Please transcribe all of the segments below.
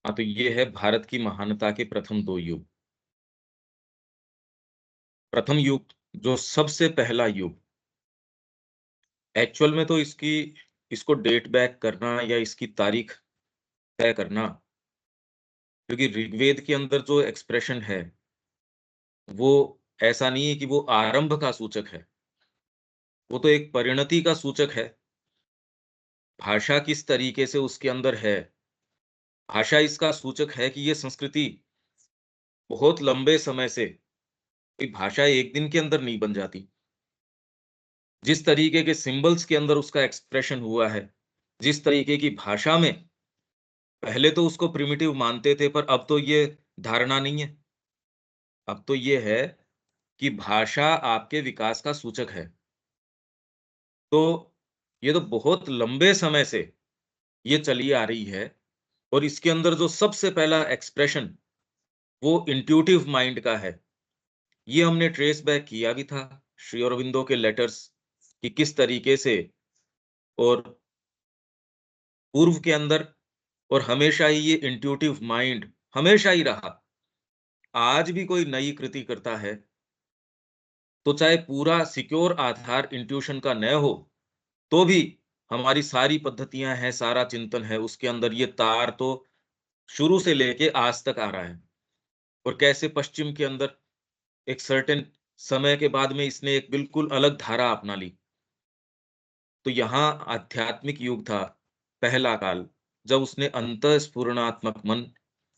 हाँ, तो ये है भारत की महानता के प्रथम 2 युग। प्रथम युग जो सबसे पहला युग, एक्चुअल में तो इसको डेट बैक करना या इसकी तारीख तय करना, क्योंकि ऋग्वेद के अंदर जो एक्सप्रेशन है, वो ऐसा नहीं है कि वो आरंभ का सूचक है, वो तो एक परिणति का सूचक है। भाषा किस तरीके से उसके अंदर है, भाषा इसका सूचक है कि ये संस्कृति बहुत लंबे समय से, कोई भाषा एक दिन के अंदर नहीं बन जाती। जिस तरीके के सिंबल्स के अंदर उसका एक्सप्रेशन हुआ है, जिस तरीके की भाषा में, पहले तो उसको प्रिमिटिव मानते थे, पर अब तो ये धारणा नहीं है। अब तो ये है कि भाषा आपके विकास का सूचक है। तो ये तो बहुत लंबे समय से ये चली आ रही है, और इसके अंदर जो सबसे पहला एक्सप्रेशन वो इंट्यूटिव माइंड का है। ये हमने ट्रेस बैक किया भी था श्री अरविंदो के लेटर्स, कि किस तरीके से, और पूर्व के अंदर, और हमेशा ही ये इंट्यूटिव माइंड हमेशा ही रहा। आज भी कोई नई कृति करता है, तो चाहे पूरा सिक्योर आधार इंट्यूशन का न हो, तो भी हमारी सारी पद्धतियां हैं, सारा चिंतन है, उसके अंदर ये तार तो शुरू से लेके आज तक आ रहा है। और कैसे पश्चिम के अंदर एक सर्टेन समय के बाद में इसने एक बिल्कुल अलग धारा अपना ली। तो यहाँ आध्यात्मिक युग था, पहला काल, जब उसने अंतःस्फुरणात्मक मन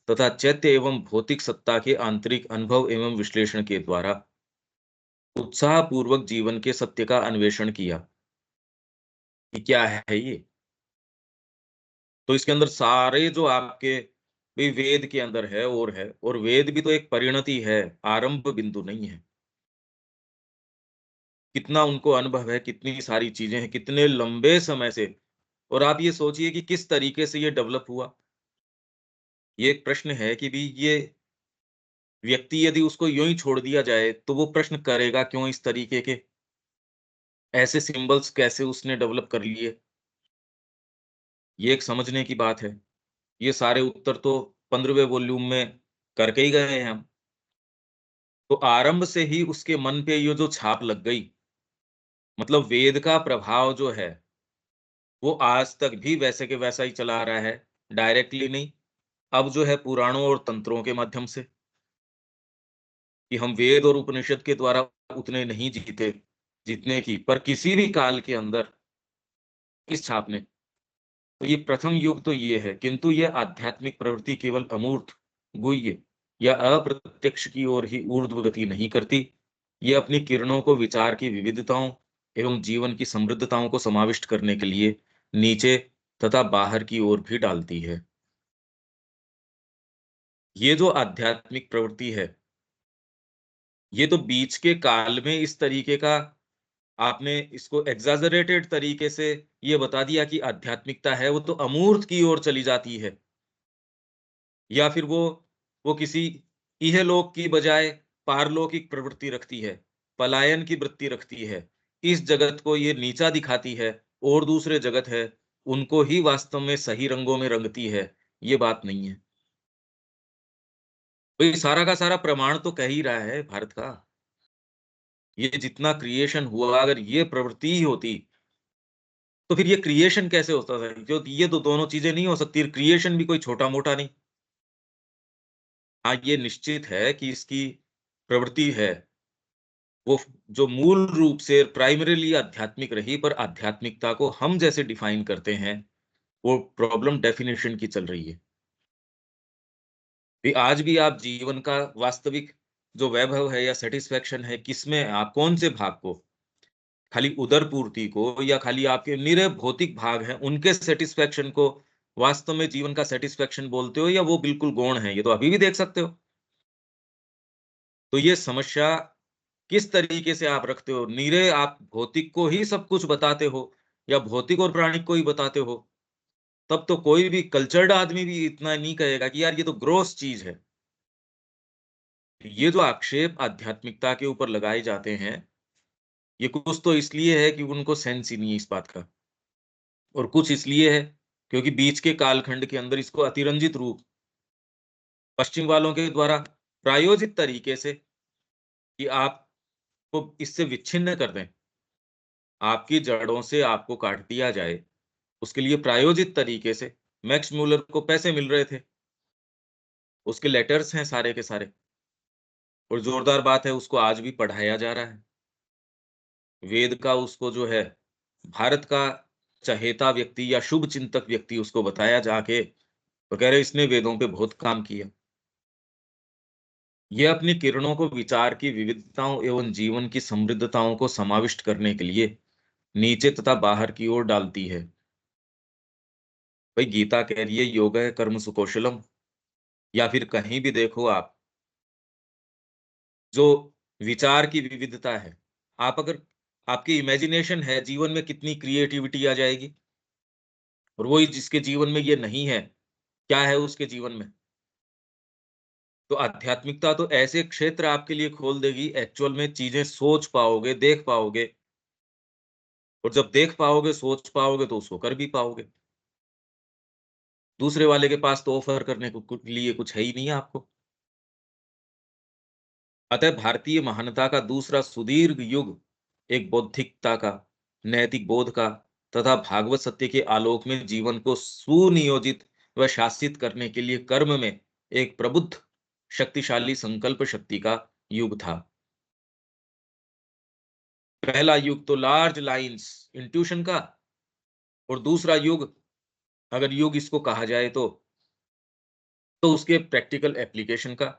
तथा चैत्य एवं भौतिक सत्ता के आंतरिक अनुभव एवं विश्लेषण के द्वारा उत्साहपूर्वक जीवन के सत्य का अन्वेषण किया कि क्या है ये। तो इसके अंदर सारे जो आपके भी वेद के अंदर है, और वेद भी तो एक परिणति है, आरंभ बिंदु नहीं है। कितना उनको अनुभव है, कितनी सारी चीजें हैं, कितने लंबे समय से। और आप ये सोचिए कि किस तरीके से ये डेवलप हुआ। ये एक प्रश्न है कि भी ये व्यक्ति यदि उसको यूं ही छोड़ दिया जाए, तो वो प्रश्न करेगा क्यों इस तरीके के, ऐसे सिंबल्स कैसे उसने डेवलप कर लिए। ये एक समझने की बात है। ये सारे उत्तर तो 15वें वॉल्यूम में करके ही गए हैं हम। तो आरंभ से ही उसके मन पे ये जो छाप लग गई, मतलब वेद का प्रभाव जो है, वो आज तक भी वैसे के वैसा ही चला आ रहा है, डायरेक्टली नहीं। अब जो है पुराणों और तंत्रों के माध्यम से, कि हम वेद और उपनिषद के द्वारा उतने नहीं जीते जितने की, पर किसी भी काल के अंदर इस छाप ने। तो ये प्रथम युग तो ये है, किंतु ये आध्यात्मिक प्रवृत्ति केवल अमूर्त, गुह्य या अप्रत्यक्ष की ओर ही ऊर्ध्व गति नहीं करती। ये अपनी किरणों को विचार की विविधताओं एवं जीवन की समृद्धताओं को समाविष्ट करने के लिए नीचे तथा बाहर की ओर भी डालती है। ये जो आध्यात्मिक प्रवृत्ति है, ये तो बीच के काल में इस तरीके का आपने इसको एग्जाजरेटेड तरीके से ये बता दिया कि आध्यात्मिकता है वो तो अमूर्त की ओर चली जाती है, या फिर वो किसी इहलोक की बजाय पारलौकिक प्रवृत्ति रखती है, पलायन की वृत्ति रखती है। इस जगत को ये नीचा दिखाती है, और दूसरे जगत है, उनको ही वास्तव में सही रंगों में रंगती है। ये बात नहीं है। तो ये सारा का सारा प्रमाण तो कह ही रहा है भारत का। ये जितना क्रिएशन हुआ, अगर ये प्रवृत्ति ही होती, तो फिर ये क्रिएशन कैसे होता था? जो ये तो दोनों चीजें नहीं हो सकती, क्रिएशन भी कोई छोटा-मोटा नहीं। हाँ, ये निश्चित है कि इसकी प्रवृत्ति है, वो जो मूल रूप से प्राइमरीली आध्यात्मिक रही, पर आध्यात्मिकता को हम जैसे डिफाइन करते हैं, वो प्रॉब्लम डेफिनिशन की चल रही है। कि आज भी आप जीवन का वास्तविक जो वैभव है या सैटिस्फैक्शन है, किसमें आप कौन से भाग को, खाली उदर पूर्ति को, या खाली आपके निरे भौतिक भाग हैं, उनके सैटिस्फैक्शन को वास्तव में जीवन का सैटिस्फैक्शन बोलते हो, या वो बिल्कुल गौण है? ये तो अभी भी देख सकते हो। तो ये समस्या किस तरीके से आप रखते हो? नीरे आप भौतिक को ही सब कुछ बताते हो, या भौतिक और प्राणिक को ही बताते हो, तब तो कोई भी कल्चर्ड आदमी भी इतना नहीं कहेगा कि यार ये तो ग्रॉस चीज है। ये जो आक्षेप आध्यात्मिकता के ऊपर लगाए जाते हैं, ये कुछ तो इसलिए है कि उनको सेंस ही नहीं है इस बात का, और कुछ इसलिए है क्योंकि बीच के कालखंड के अंदर इसको अतिरंजित रूप पश्चिम वालों के द्वारा प्रायोजित तरीके से कि आपको इससे विच्छिन्न कर दें, आपकी जड़ों से आपको काट दिया जाए, उसके लिए प्रायोजित तरीके से मैक्स मूलर को पैसे मिल रहे थे। उसके लेटर्स हैं सारे के सारे, और जोरदार बात है उसको आज भी पढ़ाया जा रहा है। वेद का उसको जो है भारत का चहेता व्यक्ति या शुभ चिंतक व्यक्ति उसको बताया जाके, तो कह रहे इसने वेदों पे बहुत काम किया। यह अपनी किरणों को विचार की विविधताओं एवं जीवन की समृद्धताओं को समाविष्ट करने के लिए नीचे तथा बाहर की ओर डालती है। भाई गीता कह रही है योग है कर्म सुकौशलम, या फिर कहीं भी देखो आप, जो विचार की विविधता है, आप अगर आपकी इमेजिनेशन है, जीवन में कितनी क्रिएटिविटी आ जाएगी। और वही जिसके जीवन में ये नहीं है, क्या है उसके जीवन में? तो आध्यात्मिकता तो ऐसे क्षेत्र आपके लिए खोल देगी, एक्चुअल में चीजें सोच पाओगे, देख पाओगे, और जब देख पाओगे, सोच पाओगे तो उसको कर भी पाओगे। दूसरे वाले के पास तो ऑफर करने को लिए कुछ है ही नहीं आपको। अतः भारतीय महानता का दूसरा सुदीर्घ युग एक बौद्धिकता का, नैतिक बोध का तथा भागवत सत्य के आलोक में जीवन को सुनियोजित व शासित करने के लिए कर्म में एक प्रबुद्ध शक्तिशाली संकल्प शक्ति का युग था। पहला युग तो लार्ज लाइंस इंट्यूशन का, और दूसरा युग, अगर युग इसको कहा जाए तो उसके प्रैक्टिकल एप्लीकेशन का,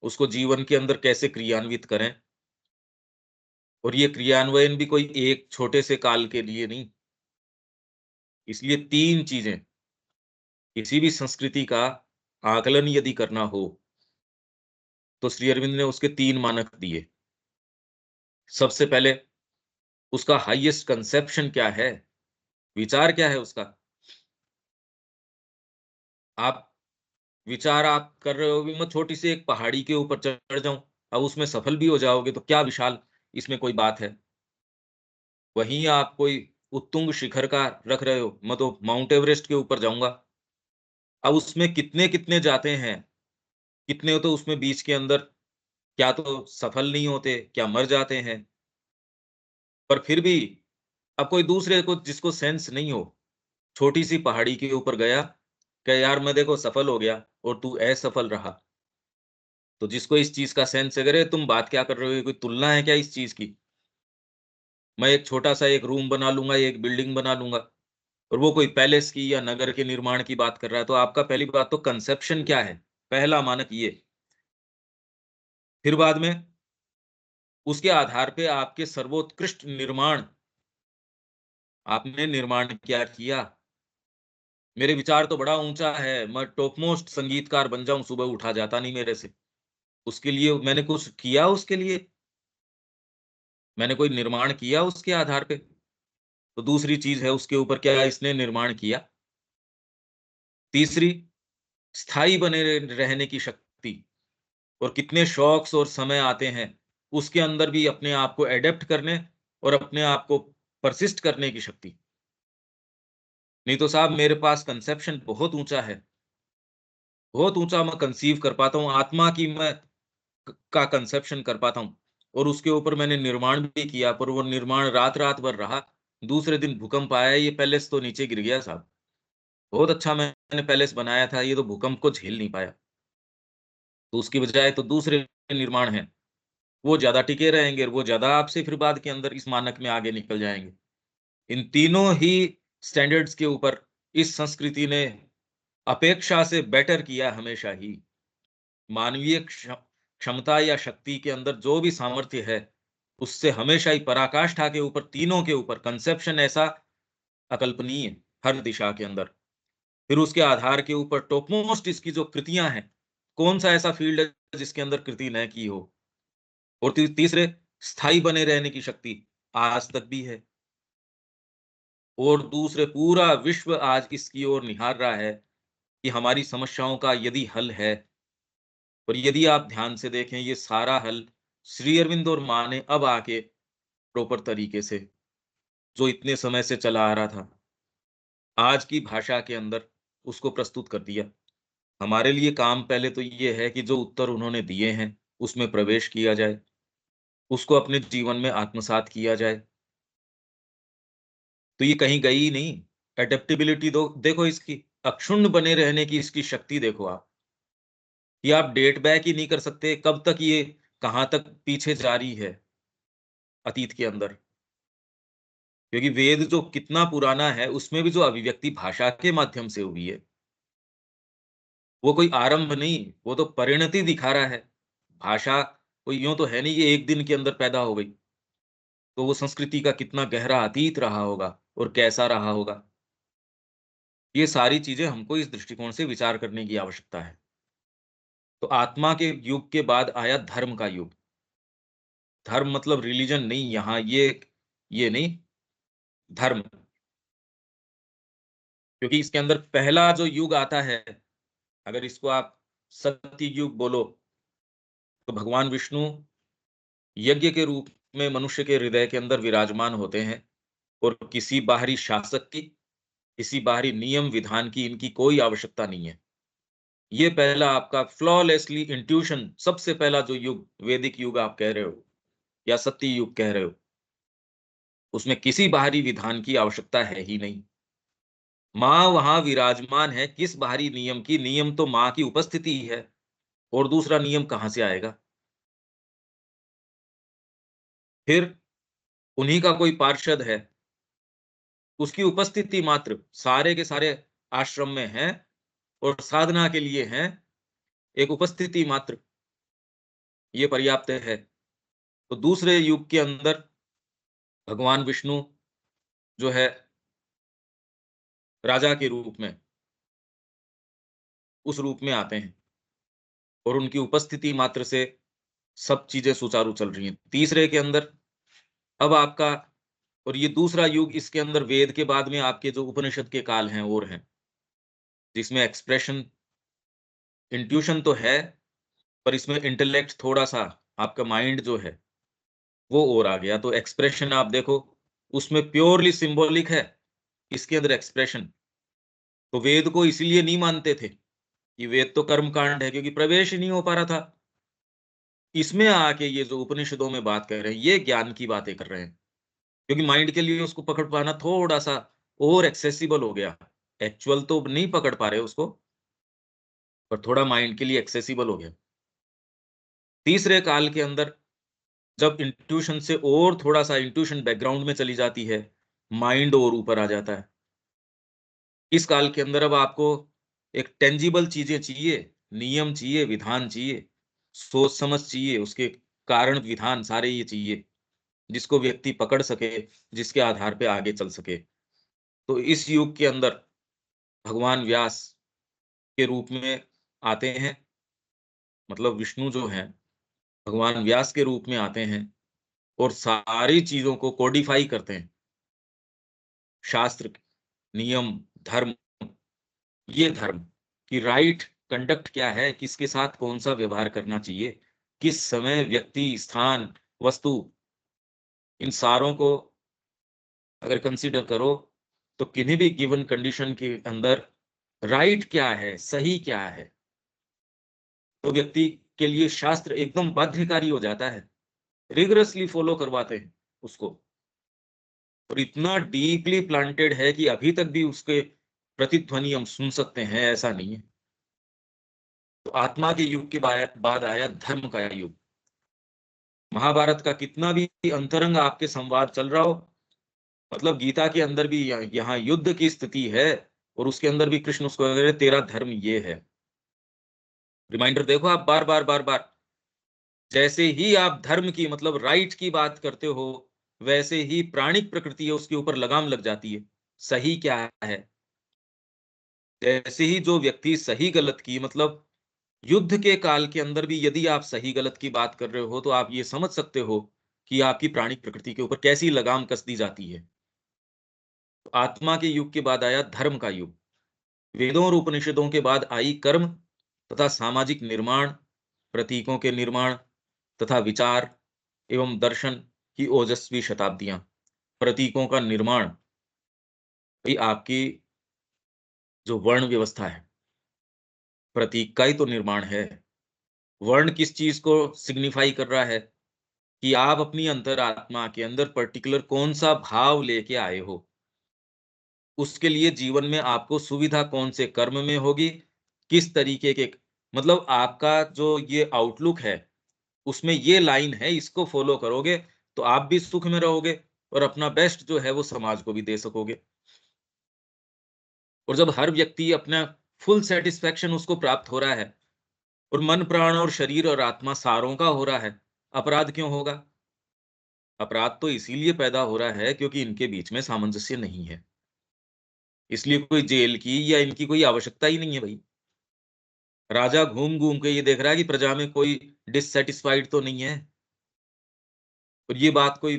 उसको जीवन के अंदर कैसे क्रियान्वित करें। और ये क्रियान्वयन भी कोई एक छोटे से काल के लिए नहीं। इसलिए तीन चीजें, किसी भी संस्कृति का आकलन यदि करना हो तो श्री अरविंद ने उसके तीन मानक दिए। सबसे पहले उसका हाईएस्ट कंसेप्शन क्या है, विचार क्या है उसका। आप विचार आप कर रहे हो, मैं छोटी सी एक पहाड़ी के ऊपर चढ़ जाऊं, अब उसमें सफल भी हो जाओगे तो क्या विशाल इसमें कोई बात है। वहीं आप कोई उत्तुंग शिखर का रख रहे हो, मैं तो माउंट एवरेस्ट के ऊपर जाऊंगा, अब उसमें कितने कितने जाते हैं, कितने तो उसमें बीच के अंदर क्या तो सफल नहीं होते, क्या मर जाते हैं। पर फिर भी अब कोई दूसरे को जिसको सेंस नहीं हो, छोटी सी पहाड़ी के ऊपर गया, कि यार मैं देखो सफल हो गया और तू असफल रहा। तो जिसको इस चीज का सेंस है, अरे तुम बात क्या कर रहे हो, कोई तुलना है क्या इस चीज की। मैं एक छोटा सा एक रूम बना लूंगा, एक बिल्डिंग बना लूंगा, और वो कोई पैलेस की या नगर के निर्माण की बात कर रहा है, तो आपका पहली बात तो कंसेप्शन क्या है, पहला मानक ये। फिर बाद में उसके आधार पे आपके सर्वोत्कृष्ट निर्माण, आपने निर्माण क्या किया। मेरे विचार तो बड़ा ऊंचा है, मैं टॉप मोस्ट संगीतकार बन जाऊं, सुबह उठा जाता नहीं मेरे से। उसके लिए मैंने कुछ किया, उसके लिए मैंने कोई निर्माण किया उसके आधार पे। तो दूसरी चीज है उसके ऊपर क्या इसने निर्माण किया। तीसरी, स्थायी बने रहने की शक्ति, और कितने शौक्स और समय आते हैं उसके अंदर भी अपने आप को एडेप्ट करने और अपने आप को परसिस्ट करने की शक्ति। नहीं तो साहब मेरे पास कंसेप्शन बहुत ऊंचा है, बहुत ऊंचा मैं कंसीव कर पाता हूँ, आत्मा की मैं का कंसेप्शन कर पाता हूँ। और उसके ऊपर मैंने निर्माण भी किया, पर वो निर्माण रात रात भर रहा। दूसरे दिन भूकंप आया, ये पैलेस तो नीचे गिर गया साहब। बहुत अच्छा मैंने पैलेस बनाया था, ये तो भूकंप को झेल नहीं पाया। तो उसकी बजाय तो दूसरे निर्माण हैं, वो ज्यादा टिके रहेंगे और वो ज्यादा आपसे फिर बाद के अंदर इस मानक में आगे निकल जाएंगे। इन तीनों ही स्टैंडर्ड्स के ऊपर इस संस्कृति ने अपेक्षा से बेटर किया हमेशा ही। मानवीय क्षमता या शक्ति के अंदर जो भी सामर्थ्य है, उससे हमेशा ही पराकाष्ठा के ऊपर, तीनों के ऊपर कंसेप्शन ऐसा अकल्पनीय हर दिशा के अंदर। फिर उसके आधार के ऊपर टॉप मोस्ट इसकी जो कृतियां हैं, कौन सा ऐसा फील्ड है जिसके अंदर कृति न की हो। और तीसरे, स्थायी बने रहने की शक्ति आज तक भी है। और दूसरे, पूरा विश्व आज इसकी ओर निहार रहा है कि हमारी समस्याओं का यदि हल है। और यदि आप ध्यान से देखें, ये सारा हल श्री अरविंद और माँ ने अब आके प्रॉपर तरीके से, जो इतने समय से चला आ रहा था, आज की भाषा के अंदर उसको प्रस्तुत कर दिया। हमारे लिए काम पहले तो ये है कि जो उत्तर उन्होंने दिए हैं, उसमें प्रवेश किया जाए, उसको अपने जीवन में आत्मसात किया जाए। तो ये कहीं गई ही नहीं। एडेप्टेबिलिटी दो देखो इसकी, अक्षुण्ण बने रहने की इसकी शक्ति देखो आप, कि आप डेट बैक ही नहीं कर सकते, कब तक ये कहाँ तक पीछे जारी है अतीत के अंदर। क्योंकि वेद जो कितना पुराना है, उसमें भी जो अभिव्यक्ति भाषा के माध्यम से हुई है, वो कोई आरंभ नहीं, वो तो परिणति दिखा रहा है। भाषा कोई यूँ तो है नहीं कि एक दिन के अंदर पैदा हो गई। तो वो संस्कृति का कितना गहरा अतीत रहा होगा और कैसा रहा होगा। ये सारी चीज़ें हमको इस दृष्टिकोण से विचार करने की आवश्यकता है। तो आत्मा के युग के बाद आया धर्म का युग। धर्म मतलब रिलिजन नहीं, यहाँ ये नहीं, धर्म। क्योंकि इसके अंदर पहला जो युग आता है, अगर इसको आप सत्य युग बोलो, तो भगवान विष्णु यज्ञ के रूप में मनुष्य के हृदय के अंदर विराजमान होते हैं और किसी बाहरी शासक की, किसी बाहरी नियम विधान की इनकी कोई आवश्यकता नहीं है। ये पहला आपका फ्लॉलेसली इंट्यूशन, सबसे पहला जो युग, वैदिक युग आप कह रहे हो या सत्य युग कह रहे हो, उसमें किसी बाहरी विधान की आवश्यकता है ही नहीं। माँ वहां विराजमान है, किस बाहरी नियम की? नियम तो माँ की उपस्थिति ही है, और दूसरा नियम कहाँ से आएगा? फिर उन्हीं का कोई पार्षद है, उसकी उपस्थिति मात्र सारे के सारे आश्रम में है और साधना के लिए हैं, एक उपस्थिति मात्र, ये पर्याप्त है। तो दूसरे युग के अंदर भगवान विष्णु जो है राजा के रूप में, उस रूप में आते हैं और उनकी उपस्थिति मात्र से सब चीजें सुचारू चल रही हैं। तीसरे के अंदर अब आपका, और ये दूसरा युग, इसके अंदर वेद के बाद में आपके जो उपनिषद के काल हैं और हैं, जिसमें एक्सप्रेशन, इंट्यूशन तो है, पर इसमें इंटेलेक्ट थोड़ा सा, आपका माइंड जो है वो और आ गया। तो एक्सप्रेशन आप देखो, उसमें प्योरली सिंबॉलिक है, इसके अंदर एक्सप्रेशन। तो वेद को इसलिए नहीं मानते थे कि वेद तो कर्म कांड है, क्योंकि प्रवेश ही नहीं हो पा रहा था। इसमें आके ये जो उपनिषदों में बात कर रहे हैं, ये ज्ञान की बातें कर रहे हैं, क्योंकि माइंड के लिए उसको पकड़ पाना थोड़ा सा और एक्सेसिबल हो गया। एक्चुअल तो नहीं पकड़ पा रहे उसको, पर थोड़ा माइंड के लिए एक्सेसिबल हो गया। तीसरे काल के अंदर जब इंट्यूशन से और थोड़ा सा इंट्यूशन बैकग्राउंड में चली जाती है, माइंड और ऊपर आ जाता है। इस काल के अंदर अब आपको एक टेंजिबल चीजें चाहिए, नियम चाहिए, विधान चाहिए, सोच समझ चाहिए, उसके कारण विधान सारे ये चाहिए, जिसको व्यक्ति पकड़ सके, जिसके आधार पे आगे चल सके। तो इस युग के अंदर भगवान व्यास के रूप में आते हैं, मतलब विष्णु जो हैं, भगवान व्यास के रूप में आते हैं और सारी चीज़ों को कोडिफ़ाई करते हैं। शास्त्र, नियम, धर्म, ये धर्म कि राइट कंडक्ट क्या है, किसके साथ कौन-सा व्यवहार करना चाहिए, किस समय, व्यक्ति, स्थान, वस्तु, इन सारों को अगर कंसीडर करो, तो किन्हीं भी गिवन कंडीशन के अंदर राइट क्या है, सही क्या है, तो व्यक्ति के लिए शास्त्र एकदम बाध्यकारी हो जाता है। रिगरसली फॉलो करवाते हैं उसको, और इतना डीपली प्लांटेड है कि अभी तक भी उसके प्रतिध्वनि हम सुन सकते हैं, ऐसा नहीं है। तो आत्मा के युग के बाद आया धर्म का युग। महाभारत का कितना भी अंतरंग आपके संवाद चल रहा हो, मतलब गीता के अंदर भी यहाँ युद्ध की स्थिति है, और उसके अंदर भी कृष्ण उसको कह रहे तेरा धर्म ये है। रिमाइंडर देखो आप, बार बार बार बार, जैसे ही आप धर्म की मतलब राइट की बात करते हो, वैसे ही प्राणिक प्रकृति है उसके ऊपर लगाम लग जाती है। सही क्या है? जैसे ही जो व्यक्ति सही गलत की मतलब युद्ध के काल के अंदर भी यदि आप सही गलत की बात कर रहे हो, तो आप ये समझ सकते हो कि आपकी प्राणिक प्रकृति के ऊपर कैसी लगाम कस दी जाती है। तो आत्मा के युग के बाद आया धर्म का युग। वेदों और उपनिषदों के बाद आई कर्म तथा सामाजिक निर्माण, प्रतीकों के निर्माण तथा विचार एवं दर्शन की ओजस्वी शताब्दियां। प्रतीकों का निर्माण, भाई आपकी जो वर्ण व्यवस्था है, प्रतीक का ही तो निर्माण है। वर्ण किस चीज़ को सिग्निफ़ाई कर रहा है कि आप अपनी अंतरात्मा के अंदर पर्टिकुलर कौन-सा भाव लेके आए हो। उसके लिए जीवन में आपको सुविधा कौन से कर्म में होगी, किस तरीके के मतलब आपका जो ये आउटलुक है, उसमें ये लाइन है, इसको फ़ॉलो करोगे, तो आप भी सुख में रहोगे और अपना बेस्ट जो है वो समाज को भी दे सकोगे। और जब हर व्यक्ति अपना फुल सैटिस्फैक्शन उसको प्राप्त हो रहा है और मन, प्राण और शरीर और आत्मा सारों का हो रहा है, अपराध क्यों होगा? अपराध तो इसीलिए पैदा हो रहा है क्योंकि इनके बीच में सामंजस्य नहीं है। इसलिए कोई जेल की या इनकी कोई आवश्यकता ही नहीं है भई। राजा घूम-घूम के ये देख रहा है कि प्रजा में कोई डिससैटिस्फाइड तो नहीं है। और ये बात कोई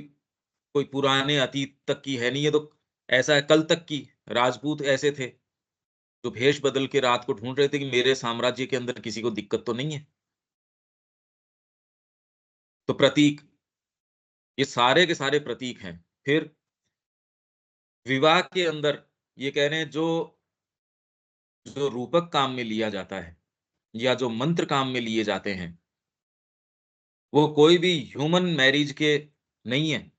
कोई पुराने अतीत तक की है नहीं, ये तो ऐसा है कल तक की। राजपूत ऐसे थे, जो भेष बदल के रात को ढूँढ रहे थे कि मेरे साम्राज्य के अंदर किसी को दिक्कत तो नहीं है। तो प्रतीक, ये सारे के सारे प्रतीक हैं। फिर विवाह के अंदर ये कह रहे हैं जो जो रूपक काम में लिया जाता है या जो मंत्र काम में लिए जाते हैं, वो कोई भी ह्यूमन मैरिज के नहीं है।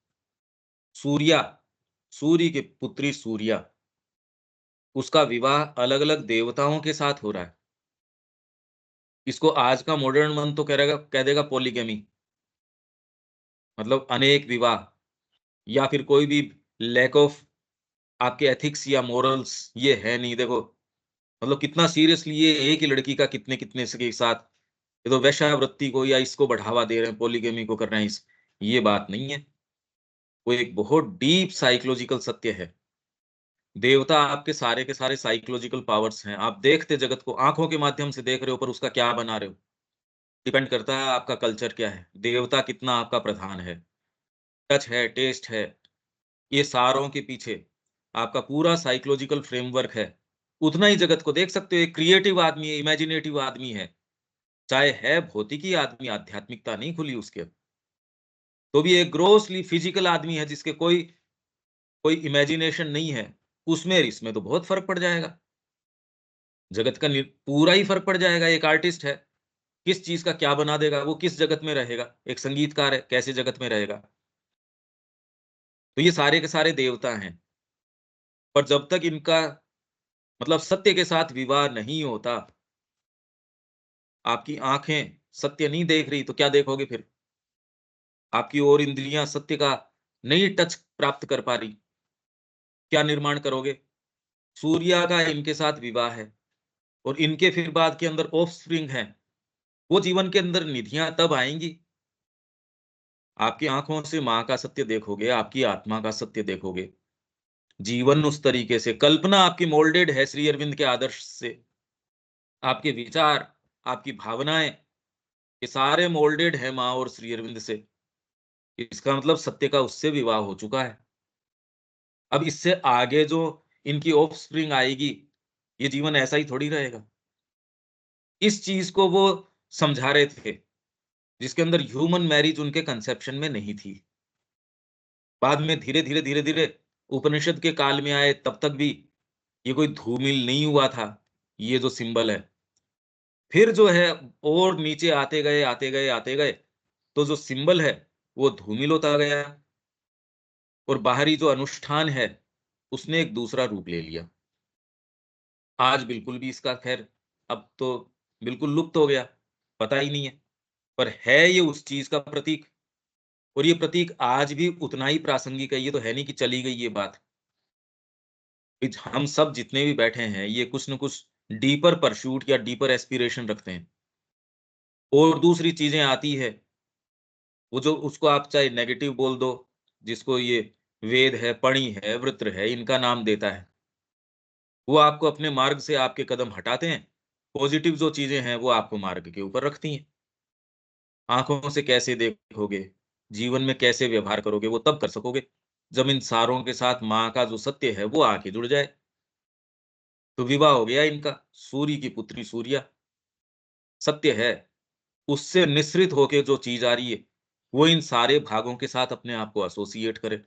सूर्या, सूर्य की पुत्री सूर्या, उसका विवाह अलग-अलग देवताओं के साथ हो रहा है। इसको आज का मॉडर्न मन तो कह देगा पॉलीगैमी, मतलब अनेक विवाह या फिर कोई भी लैक ऑफ आपके एथिक्स या मोरल्स ये है नहीं। देखो, मतलब कितना सीरियसली ये एक ही लड़की का कितने-कितने से के साथ, ये तो वेश्यावृत्ति को या इसको बढ़ावा दे रहे हैं, पॉलीगैमी को कर रहे हैं ये बात नहीं है। वो एक बहुत डीप साइकोलॉजिकल सत्य है। देवता आपके सारे के सारे साइकोलॉजिकल पावर्स हैं। आप देखते जगत को आँखों के माध्यम से देख रहे हो पर उसका क्या बना रहे हो? डिपेंड करता है आपका कल्चर क्या है, देवता कितना आपका प्रधान है, टच है, टेस्ट है, ये सारों के पीछे आपका पूरा साइकोलॉजिकल फ्रेमवर्क है। उतना ही जगत को देख सकते हो, एक क्रिएटिव आदमी है, इमेजिनेटिव आदमी है, चाहे है भौतिकी आदमी, आध्यात्मिकता नहीं खुली उसके, तो भी एक ग्रोसली फिजिकल आदमी है जिसके कोई कोई इमेजिनेशन नहीं है, उसमें और इसमें तो बहुत फ़र्क पड़ जाएगा। जगत का पूरा ही फ़र्क पड़ जाएगा। एक आर्टिस्ट है, किस चीज़ का क्या बना देगा, वो किस जगत में रहेगा? एक संगीतकार है, कैसे जगत में रहेगा? तो ये सारे के सारे देवता हैं। पर जब तक इनका मतलब सत्य के साथ विवाह नहीं होता, आपकी आँखें सत्य नहीं देख रही, तो क्या देखोगे फिर? आपकी और इंद्रियाँ सत्य का नहीं टच प्राप्त कर पा रही, क्या निर्माण करोगे? सूर्य का इनके साथ विवाह है और इनके फिर बाद के अंदर ऑफ़स्प्रिंग हैं। वो जीवन के अंदर निधियाँ तब आएँगी, आपकी आँखों से माँ का सत्य देखोगे, आपकी आत्मा का सत्य देखोगे। जीवन उस तरीके से कल्पना आपकी मोल्डेड है श्री अरविंद के आदर्श से। आपके विचार, आपकी भावनाएँ, ये सारे मोल्डेड हैं माँ और श्री अरविंद से। इसका मतलब सत्य का उससे विवाह हो चुका है। अब इससे आगे जो इनकी ऑफ़स्प्रिंग आएगी, ये जीवन ऐसा ही थोड़ी रहेगा। इस चीज़ को वो समझा रहे थे, जिसके अंदर ह्यूमन मैरिज उनके कंसेप्शन में नहीं थी। बाद में धीरे-धीरे, धीरे-धीरे उपनिषद के काल में आए तब तक भी ये कोई धूमिल नहीं हुआ था, ये जो सिंबल है। फिर जो है और नीचे आते गए, आते गए, आते गए, तो जो सिंबल है, वो धूमिल होता गया और बाहरी जो अनुष्ठान है, उसने एक दूसरा रूप ले लिया। आज बिल्कुल भी इसका ख़ैर अब तो बिल्कुल लुप्त हो गया, पता ही नहीं है। पर है ये उस चीज़ का प्रतीक और ये प्रतीक आज भी उतना ही प्रासंगिक है, ये तो है नहीं कि चली गई ये बात। हम सब जितने भी बैठे हैं, ये कुछ न कुछ डीपर परस्यूट या डीपर एस्पिरेशन रखते हैं और दूसरी चीज़ें आती है, वो जो उसको आप चाहे नेगेटिव बोल दो, जिसको ये वेद है, पणि है, वृत्र है, इनका नाम देता है। वो आपको अपने मार्ग से आपके कदम हटाते हैं, पॉज़िटिव जो चीज़ें हैं, वो आपको मार्ग के ऊपर रखती हैं। आँखों से कैसे देखोगे, जीवन में कैसे व्यवहार करोगे, वो तब कर सकोगे, जब इन सारों के साथ माँ का जो सत्य है, वो आके जुड़ जाए। तो विवाह हो गया इनका, सूर्य की पुत्री सूर्या, सत्य है, उससे निःसृत होके जो चीज़ आ रही है, वो इन सारे भागों के साथ अपने आप को एसोसिएट करे।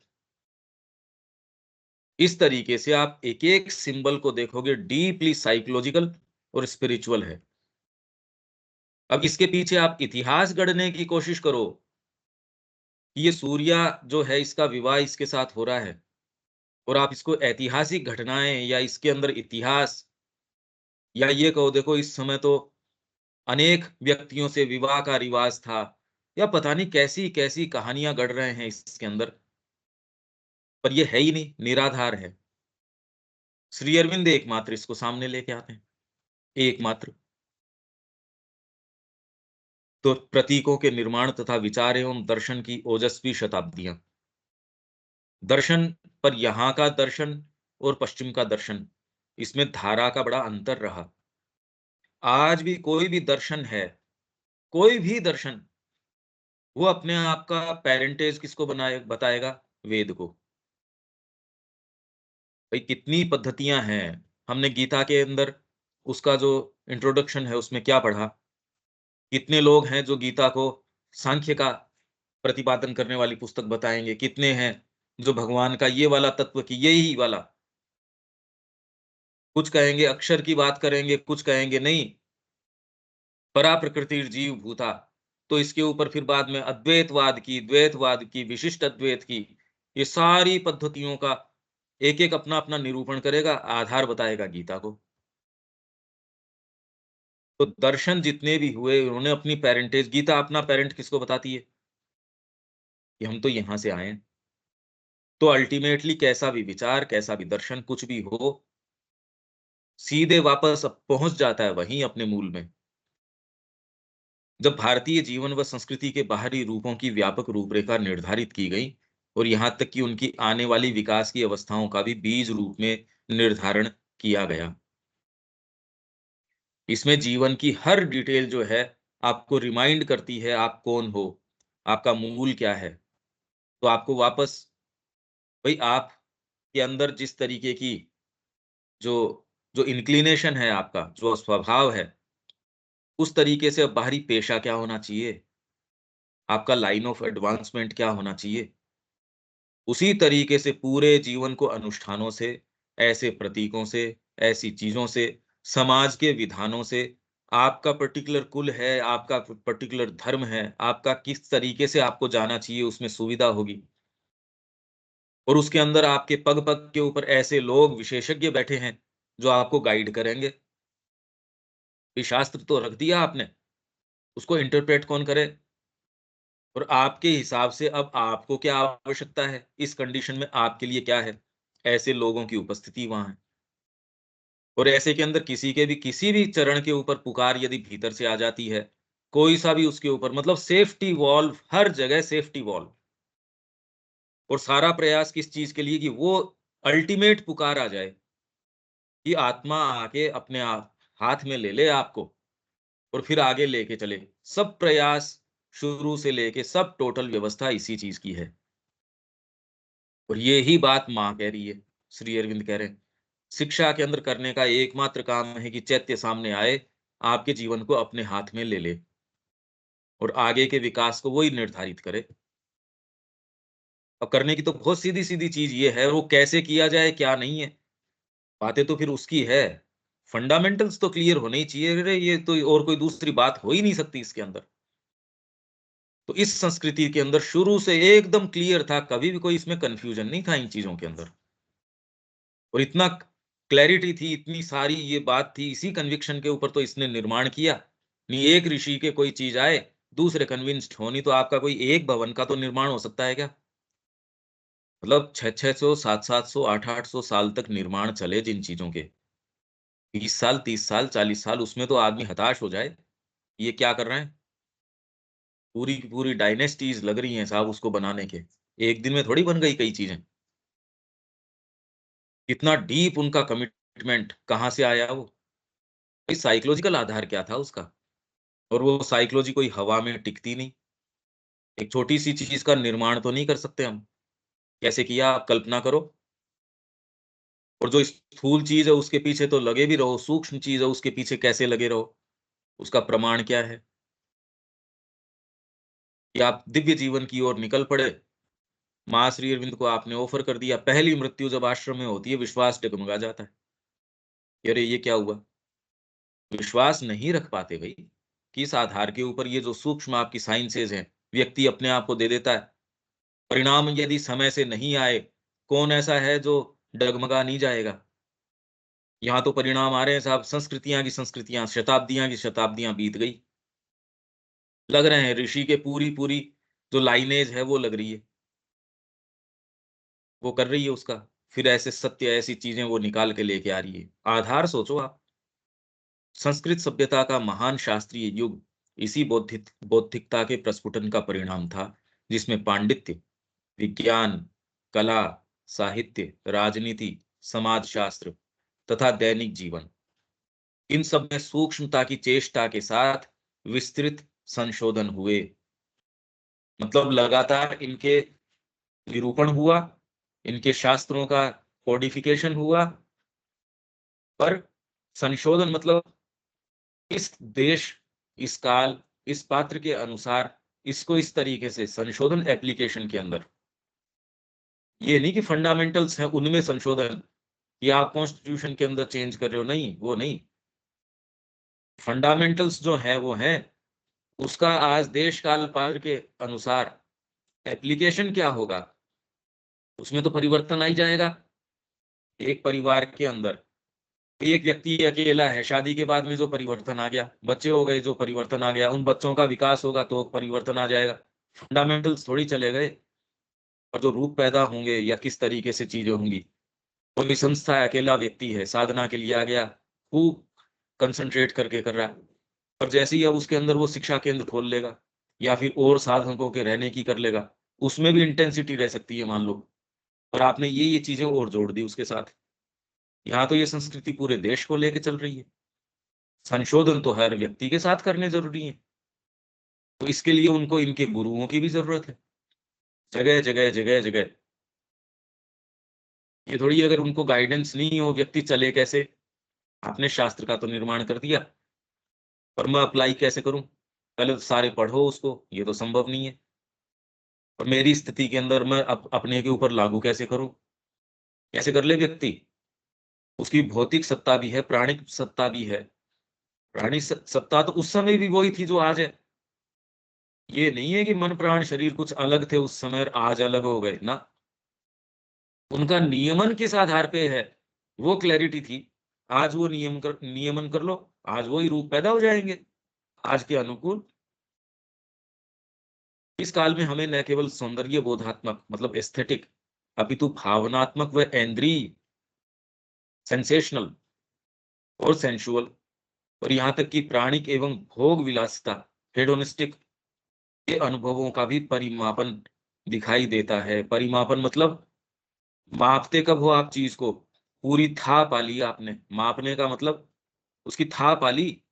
इस तरीके से आप एक-एक सिंबल को देखोगे डीपली साइकोलॉजिकल और स्पिरिचुअल है। अब इसके पीछे आप इतिहास गढ़ने की कोशिश करो कि ये सूर्या जो है इसका विवाह इसके साथ हो रहा है और आप इसको ऐतिहासिक घटनाएँ या इसके अंदर इतिहास या ये कहो देखो इस समय तो अनेक व्यक्तियों से विवाह का रिवाज था या पता नहीं कैसी-कैसी कहानियाँ गढ़ रहे हैं इसके अंदर, पर ये है ही नहीं, निराधार है। श्री अरविंद एकमात्र इसको सामने लेके आते हैं, एकमात्र। तो प्रतीकों के निर्माण तथा विचार एवं दर्शन की ओजस्वी शताब्दियाँ। दर्शन पर यहाँ का दर्शन और पश्चिम का दर्शन, इसमें धारा का बड़ा अंतर रहा। आज भी कोई भी दर्शन है, कोई भी दर्शन, वो अपने आप का पैरेंटेज किसको बनाए बताएगा? वेद को। भई कितनी पद्धतियाँ हैं। हमने गीता के अंदर उसका जो इंट्रोडक्शन है उसमें क्या पढ़ा? कितने लोग हैं जो गीता को सांख्य का प्रतिपादन करने वाली पुस्तक बताएँगे, कितने हैं जो भगवान का ये वाला तत्व कि यही वाला, कुछ कहेंगे अक्षर की बात करेंगे, कुछ कहेंगे नहीं, परा प्रकृतिर्जीव भूता। तो इसके ऊपर फिर बाद में अद्वैतवाद की, द्वैतवाद की, विशिष्ट अद्वैत की, ये सारी पद्धतियों का एक-एक अपना-अपना निरूपण करेगा, आधार बताएगा गीता को। तो दर्शन जितने भी हुए उन्होंने अपनी पैरेंटेज गीता अपना पैरेंट किसको बताती है? कि हम तो यहाँ से आए हैं। तो अल्टीमेटली कैसा भी विचार, कैसा भी दर्शन, कुछ भी हो, सीधे वापस पहुँच जाता है वहीं अपने मूल में। जब भारतीय जीवन व संस्कृति के बाहरी रूपों की व्यापक रूपरेखा निर्धारित की गई और यहाँ तक कि उनकी आने वाली विकास की अवस्थाओं का भी बीज रूप में निर्धारण किया गया। इसमें जीवन की हर डिटेल जो है आपको रिमाइंड करती है आप कौन हो, आपका मूल क्या है। तो आपको वापस भई आपके अंदर जिस तरीके की जो जो इंक्लिनेशन है आपका, जो स्वभाव है, उस तरीके से अब बाहरी पेशा क्या होना चाहिए, आपका लाइन ऑफ एडवांसमेंट क्या होना चाहिए, उसी तरीके से पूरे जीवन को अनुष्ठानों से, ऐसे प्रतीकों से, ऐसी चीज़ों से, समाज के विधानों से, आपका पर्टिकुलर कुल है, आपका पर्टिकुलर धर्म है, आपका किस तरीके से आपको जाना चाहिए उसमें सुविधा होगी। और उसके अंदर आपके पग-पग के ऊपर ऐसे लोग विशेषज्ञ बैठे हैं, जो आपको गाइड करेंगे। ये शास्त्र तो रख दिया आपने, उसको इंटरप्रेट कौन करे? और आपके हिसाब से अब आपको क्या आवश्यकता है? इस कंडीशन में आपके लिए क्या है? ऐसे लोगों की उपस्थिति वहाँ है। और ऐसे के अंदर किसी के भी किसी भी चरण के ऊपर पुकार यदि भीतर से आ जाती है, कोई-सा भी उसके ऊपर मतलब सेफ्टी वॉल्व हर जगह सेफ्टी वॉल्व और सारा प्रयास किस चीज़ के लिए कि वो अल्टीमेट पुकार आ जाए, कि आत्मा आके अपने आप हाथ में ले ले आपको और फिर आगे लेके चले। सब प्रयास शुरू से लेके सब टोटल व्यवस्था इसी चीज़ की है। और ये ही बात माँ कह रही है, श्री अरविंद कह रहे हैं। शिक्षा के अंदर करने का एकमात्र काम है कि चैत्य सामने आए, आपके जीवन को अपने हाथ में ले ले और आगे के विकास को वो ही निर्धारित करे। अब करने की तो बहुत सीधी-सीधी चीज़ ये है, वो कैसे किया जाए, क्या नहीं है, बातें तो फिर उसकी है। फंडामेंटल्स तो क्लियर होने ही चाहिए। अरे! ये तो और कोई दूसरी बात हो ही नहीं सकती इसके अंदर। तो इस संस्कृति के अंदर शुरू से एकदम क्लियर था, कभी भी कोई इसमें कन्फ्यूजन नहीं था इन चीज़ों के अंदर। और इतना क्लैरिटी थी, इतनी सारी ये बात थी, इसी कन्विक्शन के ऊपर तो इसने निर्माण किया। नहीं एक ऋषि के कोई चीज़ आए, दूसरे कन्विंस्ड हो, नहीं तो आपका कोई एक भवन का तो निर्माण हो सकता है क्या? मतलब 6-6 सौ, 7-7 सौ, 8-8 सौ साल तक निर्माण चले जिन चीज़ों के, 20 साल, 30 साल, 40 साल उसमें तो आदमी हताश हो जाए। ये क्या कर रहे हैं? पूरी की पूरी डायनेस्टीज़ लग रही हैं साहब उसको बनाने के। एक दिन में थोड़ी बन गई कई चीज़ें। कितना डीप उनका कमिटमेंट, कहाँ से आया वो? भाई साइकोलॉजिकल आधार क्या था उसका? और वो साइकोलॉजी कोई हवा में टिकती नहीं। एक छोटी-सी चीज़ का निर्माण तो नहीं कर सकते हम। कैसे किया आप कल्पना करो। और जो स्थूल चीज़ है उसके पीछे तो लगे भी रहो, सूक्ष्म चीज़ है उसके पीछे कैसे लगे रहो? उसका प्रमाण क्या है? कि आप दिव्य जीवन की ओर निकल पड़े, माँ श्री अरविंद को आपने ऑफ़र कर दिया, पहली मृत्यु जब आश्रम में होती है विश्वास डगमगा जाता है। कि अरे! ये क्या हुआ? विश्वास नहीं रख पाते भई। किस आधार के ऊपर ये जो सूक्ष्म आपकी साइंसेज हैं, व्यक्ति अपने आप को दे देता है? परिणाम यदि समय से नहीं आए, कौन ऐसा है जो डगमगा नहीं जाएगा? यहाँ तो परिणाम आ रहे हैं साहब, संस्कृतियाँ की संस्कृतियाँ, शताब्दियाँ की शताब्दियाँ बीत गई। लग रहे हैं ऋषि के पूरी-पूरी जो लाइनेज है वो लग रही है, वो कर रही है उसका। फिर ऐसे सत्य, ऐसी चीज़ें वो निकाल के लेके आ रही है। आधार सोचो आप, संस्कृत सभ्यता का महान शास्त्रीय युग इसी बौद्धिकता के प्रस्फुटन का परिणाम था, जिसमें पांडित्य, विज्ञान, कला, साहित्य, राजनीति, समाजशास्त्र तथा दैनिक जीवन, इन सब में सूक्ष्मता की चेष्टा के साथ विस्तृत संशोधन हुए। मतलब लगातार इनके निरूपण हुआ, इनके शास्त्रों का कोडिफिकेशन हुआ, पर संशोधन मतलब इस देश, इस काल, इस पात्र के अनुसार इसको इस तरीके से संशोधन एप्लीकेशन के अंदर। ये नहीं कि फंडामेंटल्स हैं उनमें संशोधन, कि आप कॉन्स्टिट्यूशन के अंदर चेंज कर रहे हो, नहीं, वो नहीं। फंडामेंटल्स जो है वो है, उसका आज देश काल पात्र के अनुसार एप्लीकेशन क्या होगा, उसमें तो परिवर्तन आ ही जाएगा। एक परिवार के अंदर एक व्यक्ति अकेला है, शादी के बाद में जो परिवर्तन आ गया, बच्चे हो गए जो परिवर्तन आ गया, उन बच्चों का विकास होगा तो परिवर्तन आ जाएगा। फंडामेंटल्स थोड़ी चले गए, और जो रूप पैदा होंगे या किस तरीके से चीजें होंगी। कोई संस्था है, अकेला व्यक्ति है, साधना के लिए आ गया, खूब कंसंट्रेट करके कर रहा है, पर जैसे ही अब उसके अंदर वो शिक्षा केंद्र खोल लेगा या फिर और साधकों के रहने की कर लेगा, उसमें भी इंटेंसिटी रह सकती है मान लो, और आपने ये चीजें और जोड़ दी उसके साथ। यहाँ तो ये संस्कृति पूरे देश को लेके चल रही है। संशोधन तो हर व्यक्ति के साथ करने जरूरी है, तो इसके लिए उनको इनके गुरुओं की भी जरूरत है, जगह जगह जगह जगह। ये थोड़ी अगर उनको गाइडेंस नहीं हो, व्यक्ति चले कैसे? आपने शास्त्र का तो निर्माण कर दिया, पर मैं अप्लाई कैसे करूं? पहले तो सारे पढ़ो उसको, ये तो संभव नहीं है। और मेरी स्थिति के अंदर मैं अपने के ऊपर लागू कैसे करूं? कैसे कर ले व्यक्ति? उसकी भौतिक सत्ता भी है, प्राणिक सत्ता भी है। सत्ता तो उस समय भी वही थी जो आज है। ये नहीं है कि मन प्राण शरीर कुछ अलग थे उस समय और आज अलग हो गए ना। उनका नियमन किस आधार पे है, वो क्लैरिटी थी। आज वो नियमन कर लो, आज वही रूप पैदा हो जाएंगे आज के अनुकूल। इस काल में हमें न केवल सौंदर्य बोधात्मक मतलब एस्थेटिक, अपितु भावनात्मक व इंद्रिय सेंसेशनल और सेंसुअल, और यहाँ तक कि प्राणिक एवं भोग विलासिता हेडोनिस्टिक के अनुभवों का भी परिमापन दिखाई देता है। परिमापन मतलब मापते कब हो आप चीज को? पूरी था पा ली आपने, मापने का मतलब उसकी था पा ली,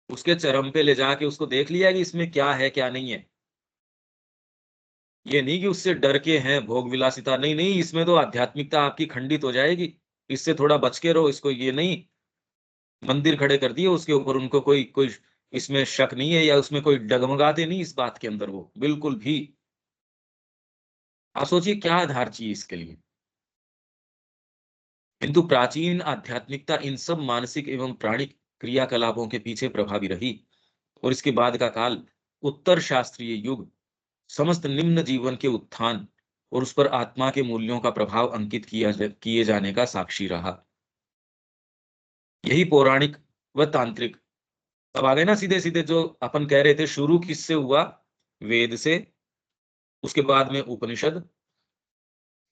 उसके चरम पे ले जाके उसको देख लिया कि इसमें क्या है क्या नहीं है। ये नहीं कि उससे डर के हैं भोग विलासिता, नहीं नहीं, इसमें तो आध्यात्मिकता आपकी खंडित हो जाएगी, इससे थोड़ा बच के रहो। इसको ये नहीं, मंदिर खड़े कर दिए उसके ऊपर, उनको कोई कोई इसमें शक नहीं है, या उसमें कोई डगमगाते नहीं इस बात के अंदर, वो बिल्कुल भी। आप सोचिए क्या आधार चाहिए इसके लिए। किंतु प्राचीन आध्यात्मिकता इन सब मानसिक एवं प्राणिक क्रियाकलापों के पीछे प्रभावी रही, और इसके बाद का काल उत्तर शास्त्रीय युग समस्त निम्न जीवन के उत्थान और उस पर आत्मा के मूल्यों का प्रभाव अंकित किए जाने का साक्षी रहा। यही पौराणिक व तांत्रिक। अब आ गए ना सीधे सीधे, जो अपन कह रहे थे शुरू किससे हुआ? वेद से, उसके बाद में उपनिषद,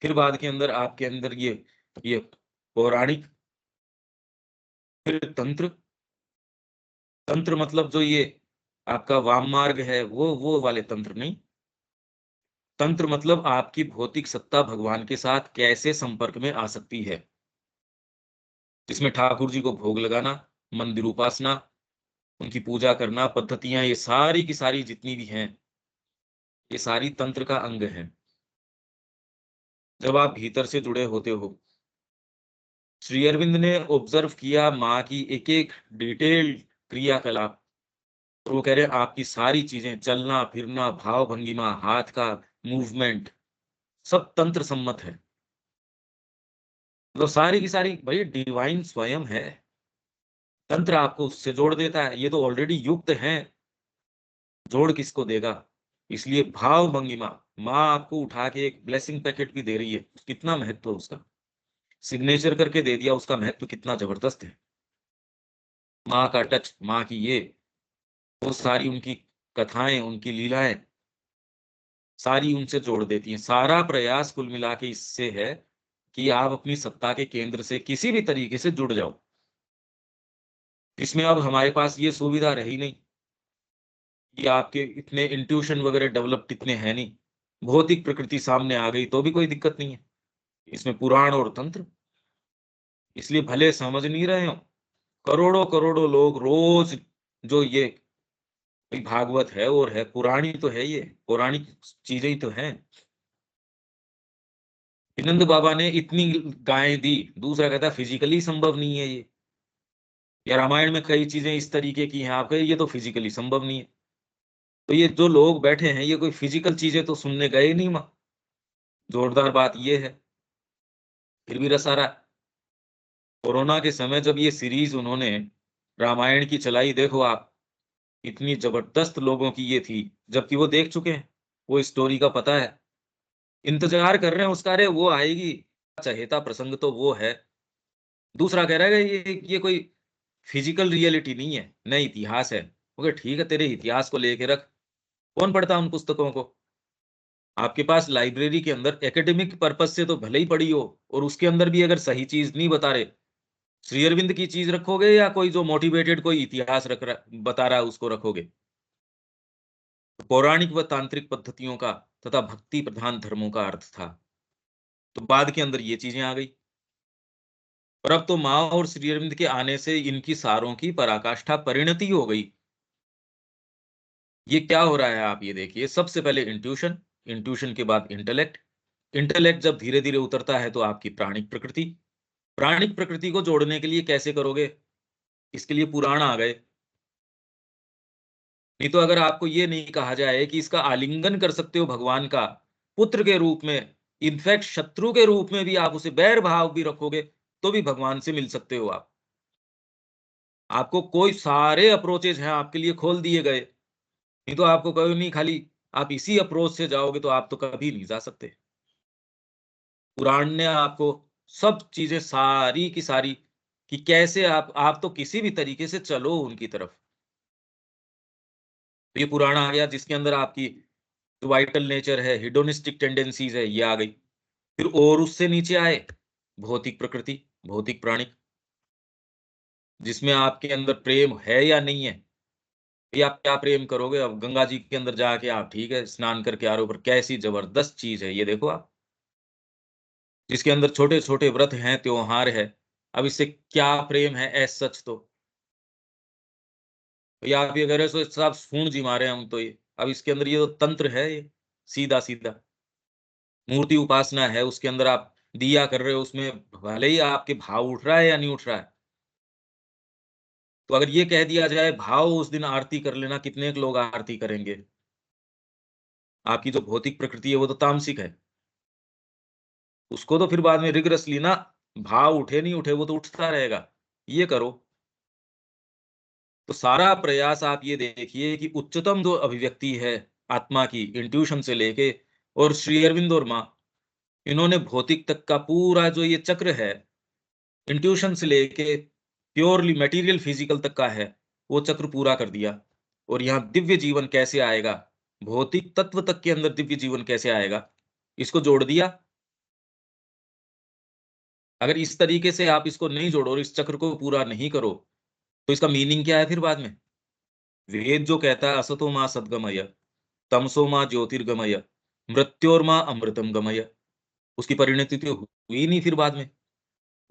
फिर बाद के अंदर आपके अंदर ये पौराणिक, फिर तंत्र। तंत्र मतलब जो ये आपका वाम मार्ग है, वो वाले तंत्र नहीं। तंत्र मतलब आपकी भौतिक सत्ता भगवान के साथ कैसे संपर्क में आ सकती है, जिसमें ठाकुर जी को भोग लगाना, मंदिर उपासना, उनकी पूजा करना, पद्धतियां, ये सारी की सारी जितनी भी हैं, ये सारी तंत्र का अंग है। जब आप भीतर से जुड़े होते हो, श्री अरविंद ने ऑब्जर्व किया माँ की एक एक डिटेल्ड क्रियाकलाप, तो वो कह रहे हैं आपकी सारी चीजें, चलना फिरना, भाव भंगिमा, हाथ का मूवमेंट, सब तंत्र सम्मत है। तो सारी की सारी भाई डिवाइन स्वयं है। तंत्र आपको उससे जोड़ देता है, ये तो ऑलरेडी युक्त हैं, जोड़ किसको देगा? इसलिए भाव भंगिमा, माँ आपको उठा के एक ब्लेसिंग पैकेट भी दे रही है, कितना महत्व है उसका, सिग्नेचर करके दे दिया, उसका महत्व कितना जबरदस्त है। माँ का टच, माँ की ये वो सारी उनकी कथाएं, उनकी लीलाएं सारी उनसे जोड़ देती हैं। सारा प्रयास कुल मिला के इससे है कि आप अपनी सत्ता के केंद्र से किसी भी तरीके से जुड़ जाओ। इसमें अब हमारे पास ये सुविधा रही नहीं कि आपके इतने इंट्यूशन वगैरह डेवलप्ड इतने हैं नहीं, भौतिक प्रकृति सामने आ गई तो भी कोई दिक्कत नहीं है। इसमें पुराण और तंत्र, इसलिए भले समझ नहीं रहे हो, करोड़ों करोड़ों लोग रोज जो ये कोई भागवत है और है पुराणी तो है, ये पौराणिक चीजें ही तो हैं। विनंद बाबा ने इतनी गायें दी, दूसरा कहता फिजिकली संभव नहीं है ये, या रामायण में कई चीजें इस तरीके की हैं, आप कहे ये तो फिजिकली संभव नहीं है। तो ये जो लोग बैठे हैं ये कोई फिजिकल चीजें तो सुनने गए नहीं मां। जोरदार बात ये है, फिर भी रस आ रहा है। कोरोना के समय जब ये सीरीज उन्होंने रामायण की चलाई, देखो आप, इतनी जबरदस्त लोगों की ये थी, जबकि वो देख चुके हैं, वो स्टोरी का पता है, इंतजार कर रहे हैं उसका, अरे वो आएगी, चहेता प्रसंग तो वो है। दूसरा कह रहा है कि ये कोई फिजिकल रियलिटी नहीं है, न इतिहास है। ओके ठीक है, तेरे इतिहास को लेके रख, कौन पढ़ता उन पुस्तकों को? आपके पास लाइब्रेरी के अंदर एकेडमिक पर्पस से तो भले ही पढ़ी हो, और उसके अंदर भी अगर सही चीज नहीं बता रहे, श्री अरविंद की चीज रखोगे या कोई जो मोटिवेटेड कोई इतिहास रख रहा बता रहा है उसको रखोगे? पौराणिक व तांत्रिक पद्धतियों का तथा भक्ति प्रधान धर्मों का अर्थ था, तो बाद के अंदर ये चीजें आ गई। और अब तो माँ और श्री अरविंद के आने से इनकी सारों की पराकाष्ठा परिणति हो गई। ये क्या हो रहा है आप ये देखिए, सबसे पहले इंट्यूशन, इंट्यूशन के बाद इंटेलेक्ट, इंटेलेक्ट जब धीरे धीरे उतरता है तो आपकी प्राणिक प्रकृति, प्राणिक प्रकृति को जोड़ने के लिए कैसे करोगे? इसके लिए पुराण आ गए। नहीं तो अगर आपको ये नहीं कहा जाए कि इसका आलिंगन कर सकते हो भगवान का, पुत्र के रूप में, इनफैक्ट शत्रु के रूप में भी आप उसे बैर भाव भी रखोगे, तो भी भगवान से मिल सकते हो आप। आपको कोई सारे अप्रोचेज हैं आपके लिए खोल दिए गए, नहीं तो आपको कभी नहीं, खाली आप इसी अप्रोच से जाओगे तो आप तो कभी नहीं जा सकते। पुराण ने आपको सब चीजें सारी की सारी, कि कैसे आप तो किसी भी तरीके से चलो उनकी तरफ। तो ये पुराण आ गया जिसके अंदर आपकी जो वाइटल नेचर है, हिडोनिस्टिक टेंडेंसीज है, ये आ गई। फिर और उससे नीचे आए भौतिक प्रकृति, भौतिक प्राणिक, जिसमें आपके अंदर प्रेम है या नहीं है। ये आप क्या प्रेम करोगे? अब गंगा जी के अंदर जाके आप ठीक है स्नान करके आ रहे हो, पर कैसी जबरदस्त चीज है ये देखो आप, जिसके अंदर छोटे छोटे व्रत हैं, त्योहार है। अब इससे क्या प्रेम है एज सच? तो ये आप ये कह रहे हो सब सूंड जी मारे हम तो, ये अब इसके अंदर ये तो तंत्र है, ये सीधा सीधा मूर्ति उपासना है, उसके अंदर आप दिया कर रहे हो, उसमें भले ही आपके भाव उठ रहा है या नहीं उठ रहा है। तो अगर ये कह दिया जाए भाव उस दिन आरती कर लेना, कितने लोग आरती करेंगे? आपकी जो भौतिक प्रकृति है वो तो तामसिक है, उसको तो फिर बाद में रिगरसली ना, भाव उठे नहीं उठे वो तो उठता रहेगा, ये करो। तो सारा प्रयास आप ये देखिए कि उच्चतम जो अभिव्यक्ति है आत्मा की, इंट्यूशन से लेके, और श्री अरविंद और माँ, इन्होंने भौतिक तक का पूरा जो ये चक्र है, इंट्यूशन से लेके प्योरली मटेरियल फिजिकल तक का है, वो चक्र पूरा कर दिया। और यहाँ दिव्य जीवन कैसे आएगा, भौतिक तत्व तक के अंदर दिव्य जीवन कैसे आएगा, इसको जोड़ दिया। अगर इस तरीके से आप इसको नहीं जोड़ो और इस चक्र को पूरा नहीं करो, तो इसका मीनिंग क्या है फिर बाद में? वेद जो कहता है असतो माँ सद्गमय, तमसो माँ ज्योतिर्गमय, मृत्योर्मा अमृतम गमय, उसकी परिणति तो हुई नहीं फिर बाद में।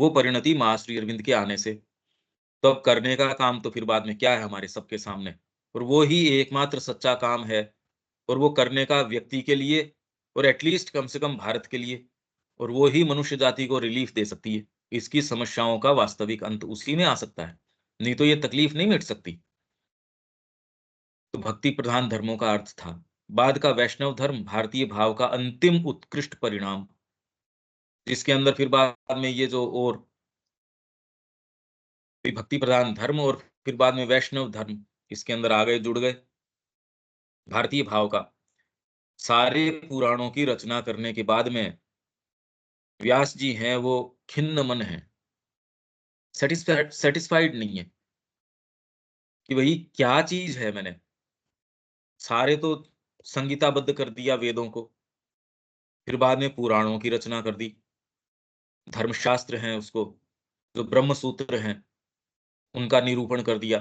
वो परिणति माँ श्री अरविंद के आने से। तो अब करने का काम तो फिर बाद में क्या है हमारे सबके सामने, और वो ही एकमात्र सच्चा काम है। और वो करने का व्यक्ति के लिए, और एटलीस्ट कम से कम भारत के लिए, और वो ही मनुष्य जाति को रिलीफ दे सकती है। इसकी समस्याओं का वास्तविक अंत उसी में आ सकता है, नहीं तो ये तकलीफ नहीं मिट सकती। तो भक्ति प्रधान धर्मों का अर्थ था, बाद का वैष्णव धर्म भारतीय भाव का अंतिम उत्कृष्ट परिणाम, जिसके अंदर फिर बाद में ये जो और फिर भक्ति प्रधान धर्म और फिर बाद में वैष्णव धर्म इसके अंदर आ गए, जुड़ गए। भारतीय भाव का सारे पुराणों की रचना करने के बाद में व्यास जी हैं वो खिन्न मन है, सेटिस्फाइड नहीं है कि भाई क्या चीज है, मैंने सारे तो संगीताबद्ध कर दिया वेदों को, फिर बाद में पुराणों की रचना कर दी, धर्मशास्त्र हैं उसको, जो ब्रह्म सूत्र हैं उनका निरूपण कर दिया,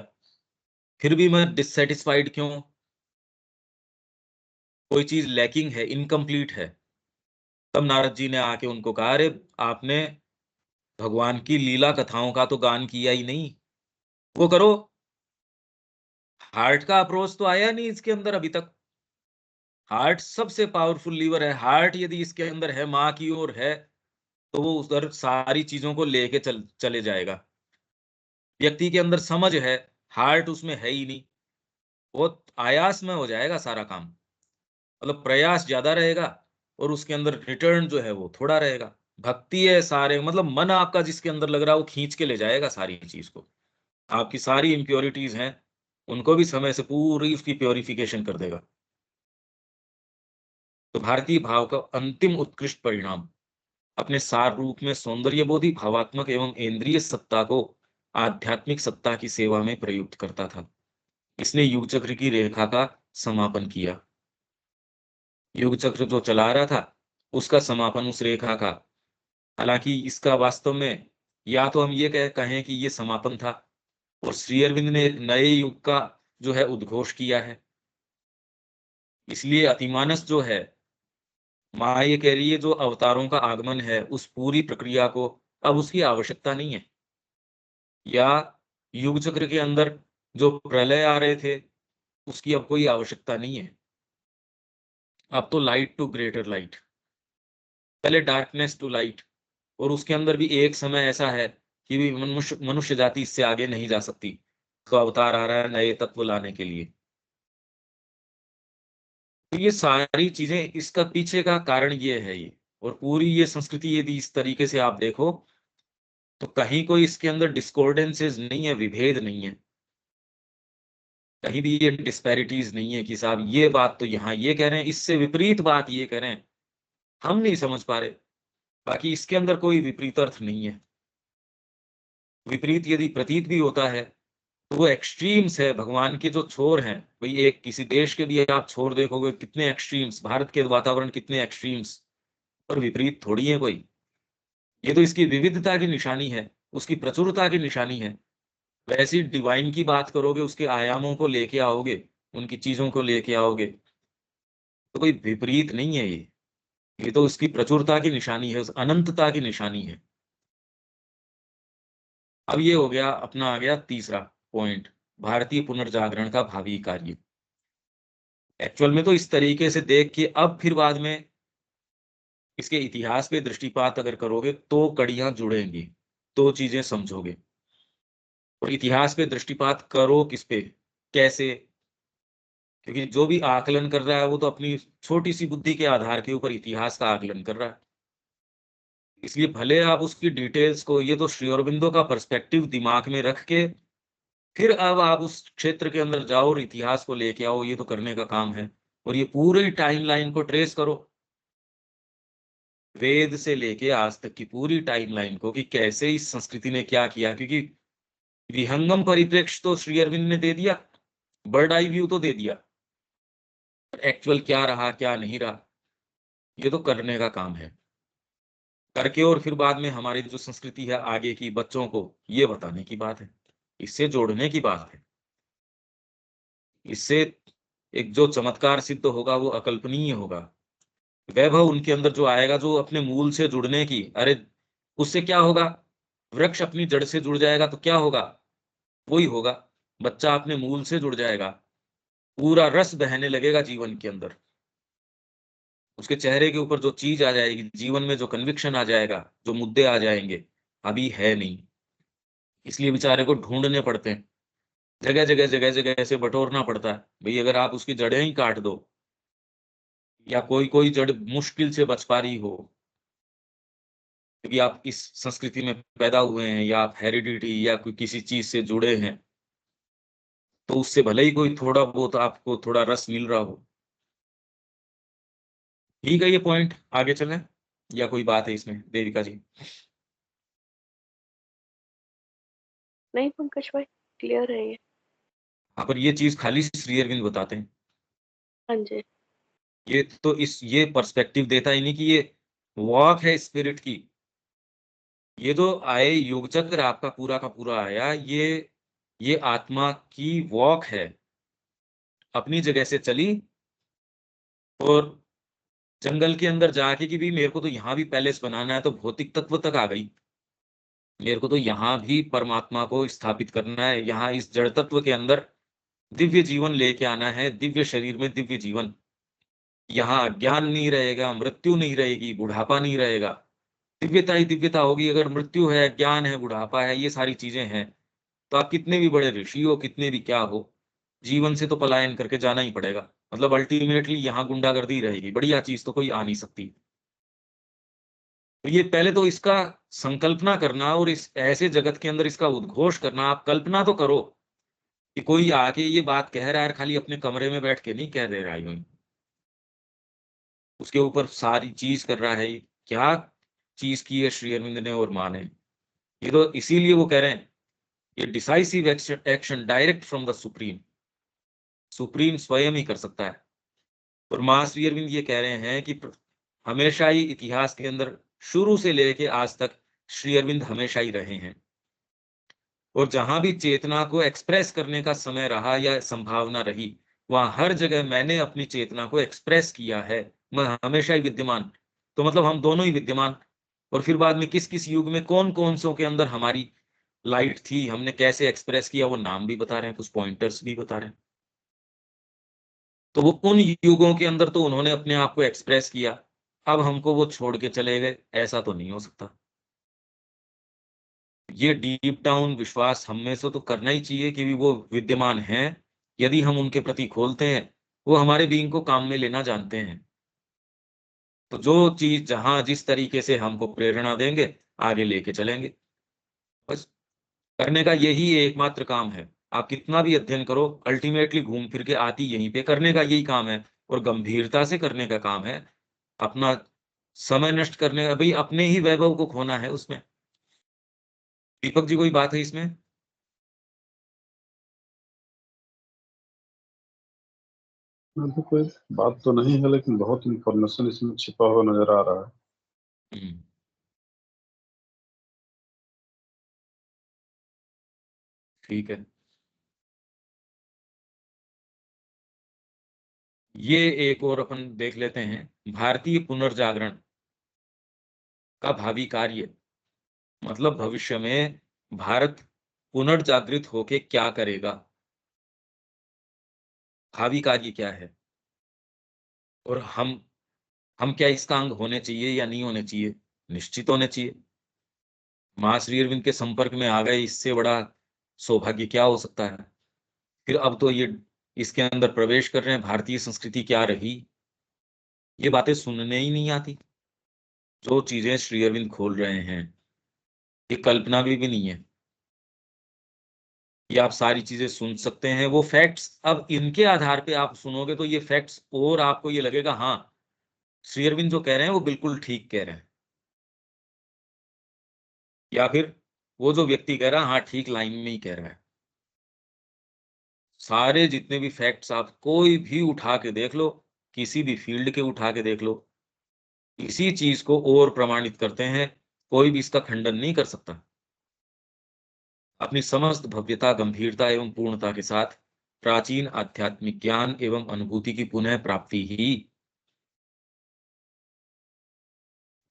फिर भी मैं डिससेटिस्फाइड क्यों? कोई चीज लैकिंग है, इनकम्प्लीट है। तब नारद जी ने आके उनको कहा, अरे आपने भगवान की लीला कथाओं का तो गान किया ही नहीं, वो करो। हार्ट का अप्रोच तो आया नहीं इसके अंदर अभी तक। हार्ट सबसे पावरफुल लीवर है, हार्ट यदि इसके अंदर है, माँ की ओर है, तो वो उधर सारी चीजों को लेके चले जाएगा। व्यक्ति के अंदर समझ है, हार्ट उसमें है ही नहीं, वो आयास में हो जाएगा सारा काम, मतलब प्रयास ज्यादा रहेगा और उसके अंदर रिटर्न जो है वो थोड़ा रहेगा। भक्ति है सारे, मतलब मन आपका जिसके अंदर लग रहा है वो खींच के ले जाएगा सारी चीज को। आपकी सारी इम्प्योरिटीज हैं उनको भी समय से पूरी उसकी प्योरिफिकेशन कर देगा। तो भारतीय भाव का अंतिम उत्कृष्ट परिणाम अपने सार रूप में सौंदर्यबोधी भावात्मक एवं इंद्रिय सत्ता को आध्यात्मिक सत्ता की सेवा में प्रयुक्त करता था। इसने युग चक्र की रेखा का समापन किया। युग चक्र जो चला रहा था उसका समापन उस रेखा का। हालांकि इसका वास्तव में या तो हम ये कहें कि ये समापन था और श्री अरविंद ने एक नए युग का जो है उद्घोष किया है। इसलिए अतिमानस जो है, माँ ये कह रही है जो अवतारों का आगमन है उस पूरी प्रक्रिया को अब उसकी आवश्यकता नहीं है। या युग चक्र के अंदर जो प्रलय आ रहे थे उसकी अब कोई आवश्यकता नहीं है। अब तो लाइट टू ग्रेटर लाइट, पहले डार्कनेस टू लाइट, और उसके अंदर भी एक समय ऐसा है कि भी मनुष्य मनुष्य जाति इससे आगे नहीं जा सकती। तो अवतार आ रहा है नए तत्व लाने के लिए। तो ये सारी चीजें, इसका पीछे का कारण ये है ये, और पूरी ये संस्कृति यदि इस तरीके से आप देखो तो कहीं कोई इसके अंदर डिस्कॉर्डेंसेस नहीं है, विभेद नहीं है, कहीं भी ये डिस्पैरिटीज नहीं है कि साहब ये बात तो यहाँ ये कह रहे हैं, इससे विपरीत बात ये कह रहे हैं, हम नहीं समझ पा रहे। बाकी इसके अंदर कोई विपरीत अर्थ नहीं है। विपरीत यदि प्रतीत भी होता है तो वो एक्सट्रीम्स है, भगवान के जो छोर हैं। भाई एक किसी देश के भी आप छोर देखोगे कितने एक्सट्रीम्स, भारत के वातावरण कितने एक्सट्रीम्स, और विपरीत थोड़ी है कोई। ये तो इसकी विविधता की निशानी है, उसकी प्रचुरता की निशानी है। वैसी डिवाइन की बात करोगे, उसके आयामों को लेके आओगे, उनकी चीजों को लेके आओगे, तो कोई विपरीत नहीं है ये तो उसकी प्रचुरता की निशानी है, उस अनंतता की निशानी है। अब ये हो गया अपना, आ गया तीसरा पॉइंट, भारतीय पुनर्जागरण का भावी कार्य। एक्चुअल में तो इस तरीके से देख के अब फिर बाद में इसके इतिहास पे दृष्टिपात अगर करोगे तो कड़ियां जुड़ेंगी, तो चीजें समझोगे। और इतिहास पे दृष्टिपात करो किस पे, कैसे? क्योंकि जो भी आकलन कर रहा है वो तो अपनी छोटी सी बुद्धि के आधार के ऊपर इतिहास का आकलन कर रहा है। इसलिए भले आप उसकी डिटेल्स को, ये तो श्री अरबिंदो का पर्सपेक्टिव दिमाग में रख के फिर अब आप उस क्षेत्र के अंदर जाओ और इतिहास को लेके आओ, ये तो करने का काम है। और ये पूरी टाइमलाइन को ट्रेस करो, वेद से लेके आज तक की पूरी टाइमलाइन को, कि कैसे इस संस्कृति ने क्या किया। क्योंकि विहंगम परिप्रेक्ष्य तो श्री अरविंद ने दे दिया, बर्ड आई व्यू तो दे दिया, एक्चुअल क्या रहा क्या नहीं रहा ये तो करने का काम है। करके और फिर बाद में हमारी जो संस्कृति है आगे की बच्चों को ये बताने की बात है, इससे जोड़ने की बात है। इससे एक जो चमत्कार सिद्ध होगा वो अकल्पनीय होगा। वैभव उनके अंदर जो आएगा, जो अपने मूल से जुड़ने की, अरे उससे क्या होगा? वृक्ष अपनी जड़ से जुड़ जाएगा तो क्या होगा? वही होगा, बच्चा अपने मूल से जुड़ जाएगा, पूरा रस बहने लगेगा जीवन के अंदर, उसके चेहरे के ऊपर जो चीज आ जाएगी, जीवन में जो कन्विक्शन आ जाएगा, जो मुद्दे आ जाएंगे, अभी है नहीं। इसलिए बेचारे को ढूंढने पड़ते हैं, जगह जगह जगह जगह से बटोरना पड़ता है। भाई अगर आप उसकी जड़ें ही काट दो, या कोई कोई जड़ मुश्किल से बच पा रही हो, क्योंकि आप इस संस्कृति में पैदा हुए हैं या आप हेरिडिटी या कोई किसी चीज से जुड़े हैं, तो उससे भले ही कोई थोड़ा बहुत आपको थोड़ा रस मिल रहा हो। ठीक है, ये पॉइंट आगे चलें या कोई बात है इसमें देविका जी? नहीं पंकज भाई, क्लियर है ये। हाँ, पर ये चीज खाली श्री अरविंद बताते हैं। हाँ जी। ये तो इस ये पर्सपेक्टिव देता ही नहीं कि ये वॉक है स्पिरिट की। ये जो आए योग चक्र आपका पूरा का पूरा आया, ये आत्मा की वॉक है, अपनी जगह से चली और जंगल के अंदर जाके कि भी मेरे को तो यहाँ भी पैलेस बनाना है, तो भौतिक तत्व तक आ गई। मेरे को तो यहाँ भी परमात्मा को स्थापित करना है, यहाँ इस जड़ तत्व के अंदर दिव्य जीवन लेके आना है, दिव्य शरीर में दिव्य जीवन। यहाँ ज्ञान नहीं रहेगा, मृत्यु नहीं रहेगी, बुढ़ापा नहीं रहेगा। दिव्यता ही दिव्यता होगी। अगर मृत्यु है, ज्ञान है, बुढ़ापा है, ये सारी चीजें हैं, तो आप कितने भी बड़े ऋषि हो, कितने भी क्या हो, जीवन से तो पलायन करके जाना ही पड़ेगा। मतलब अल्टीमेटली यहाँ गुंडागर्दी रहेगी, बढ़िया चीज तो कोई आ नहीं सकती। तो ये पहले तो इसका संकल्पना करना और इस ऐसे जगत के अंदर इसका उद्घोष करना। आप कल्पना तो करो कि कोई आके ये बात कह रहा है, खाली अपने कमरे में बैठ के नहीं कह दे रहा है यूं ही। उसके ऊपर सारी चीज कर रहा है। ये क्या चीज की है श्री अरविंद ने और माँ ने? ये तो इसीलिए वो कह रहे हैं, ये decisive action, action direct from the supreme. Supreme स्वयं ही कर सकता है। और मां श्री अरविंद ये कह रहे हैं कि हमेशा ही इतिहास के अंदर शुरू से लेके आज तक श्री अरविंद हमेशा ही रहे हैं। और जहां भी चेतना को एक्सप्रेस करने का समय रहा या संभावना रही, वहां हर जगह मैंने अपनी चेतना को एक्सप्रेस किया है। मैं हमेशा ही विद्यमान। तो मतलब हम दोनों ही विद्यमान। और फिर बाद में किस किस युग में कौन कौन सो के अंदर हमारी लाइट थी, हमने कैसे एक्सप्रेस किया, वो नाम भी बता रहे हैं, कुछ पॉइंटर्स भी बता रहे हैं। तो वो उन युगों के अंदर तो उन्होंने अपने आप को एक्सप्रेस किया। अब हमको वो छोड़ के चले गए, ऐसा तो नहीं हो सकता। ये डीप डाउन विश्वास हम में से तो करना ही चाहिए कि भी वो विद्यमान हैं। यदि हम उनके प्रति खोलते हैं, वो हमारे बीइंग को काम में लेना जानते हैं। तो जो चीज जहां जिस तरीके से हमको प्रेरणा देंगे, आगे लेके चलेंगे। बस करने का यही एकमात्र काम है। आप कितना भी अध्ययन करो, अल्टीमेटली घूम फिर के आती यहीं पे, करने का यही काम है। और गंभीरता से करने का काम है। अपना समय नष्ट करने का, भाई अपने ही वैभव को खोना है उसमें। दीपक जी, कोई बात है इसमें? तो कोई बात तो नहीं है, लेकिन बहुत इंफॉर्मेशन इसमें छिपा हुआ नजर आ रहा है। हम्म, ठीक है। ये एक और अपन देख लेते हैं, भारतीय पुनर्जागरण का भावी कार्य। मतलब भविष्य में भारत पुनर्जागृत होके क्या करेगा, भावी कार्य क्या है, और हम क्या इसका अंग होने चाहिए या नहीं होने चाहिए? निश्चित होने चाहिए। मां श्री अरविंद के संपर्क में आ गए, इससे बड़ा सौभाग्य क्या हो सकता है? फिर अब तो ये इसके अंदर प्रवेश कर रहे हैं, भारतीय संस्कृति क्या रही, ये बातें सुनने ही नहीं आती। जो चीजें श्री अरविंद खोल रहे हैं, ये कल्पना भी नहीं है। ये आप सारी चीजें सुन सकते हैं, वो फैक्ट्स अब इनके आधार पे आप सुनोगे तो ये फैक्ट्स और आपको ये लगेगा, हाँ श्री अरविंद जो कह रहे हैं वो बिल्कुल ठीक कह रहे हैं। या फिर वो जो व्यक्ति कह रहा है, हाँ ठीक लाइन में ही कह रहा है। सारे जितने भी फैक्ट्स आप कोई भी उठा के देख लो, किसी भी फील्ड के उठा के देख लो, इसी चीज को और प्रमाणित करते हैं। कोई भी इसका खंडन नहीं कर सकता। अपनी समस्त भव्यता, गंभीरता एवं पूर्णता के साथ प्राचीन आध्यात्मिक ज्ञान एवं अनुभूति की पुनः प्राप्ति ही,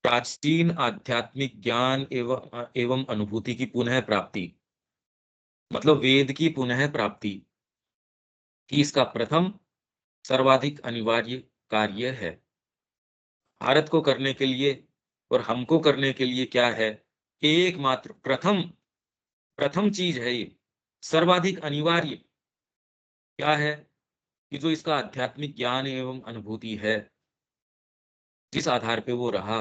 प्राचीन आध्यात्मिक ज्ञान एवं अनुभूति की पुनः प्राप्ति, मतलब वेद की पुनः प्राप्ति ही इसका प्रथम सर्वाधिक अनिवार्य कार्य है। भारत को करने के लिए और हमको करने के लिए क्या है? एकमात्र प्रथम प्रथम चीज है ये, सर्वाधिक अनिवार्य क्या है? कि जो इसका आध्यात्मिक ज्ञान एवं अनुभूति है, जिस आधार पे वो रहा,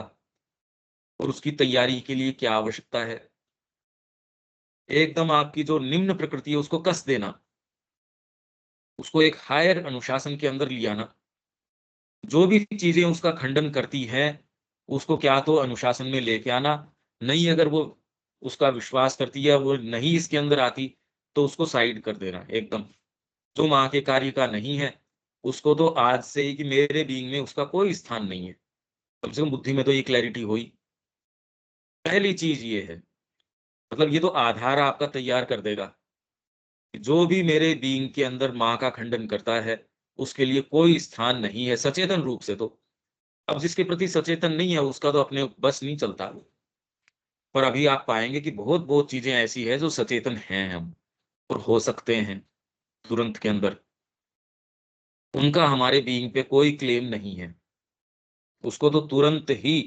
और उसकी तैयारी के लिए क्या आवश्यकता है। एकदम आपकी जो निम्न प्रकृति है उसको कस देना, उसको एक हायर अनुशासन के अंदर ले आना। जो भी चीजें उसका खंडन करती हैं, उसको क्या तो अनुशासन में लेके आना, नहीं अगर वो उसका विश्वास करती है वो नहीं इसके अंदर आती, तो उसको साइड कर देना एकदम। जो माँ के कार्य का नहीं है, उसको तो आज से ही कि मेरे बीइंग में उसका कोई स्थान नहीं है। कम से कम बुद्धि में तो ये क्लैरिटी हुई। पहली चीज ये है, मतलब ये तो आधार आपका तैयार कर देगा कि जो भी मेरे बीइंग के अंदर माँ का खंडन करता है, उसके लिए कोई स्थान नहीं है सचेतन रूप से तो। अब जिसके प्रति सचेतन नहीं है उसका तो अपने बस नहीं चलता। पर अभी आप पाएंगे कि बहुत बहुत चीजें ऐसी है जो सचेतन हैं हम, और हो सकते हैं तुरंत के अंदर। उनका हमारे बीइंग पे कोई क्लेम नहीं है, उसको तो तुरंत ही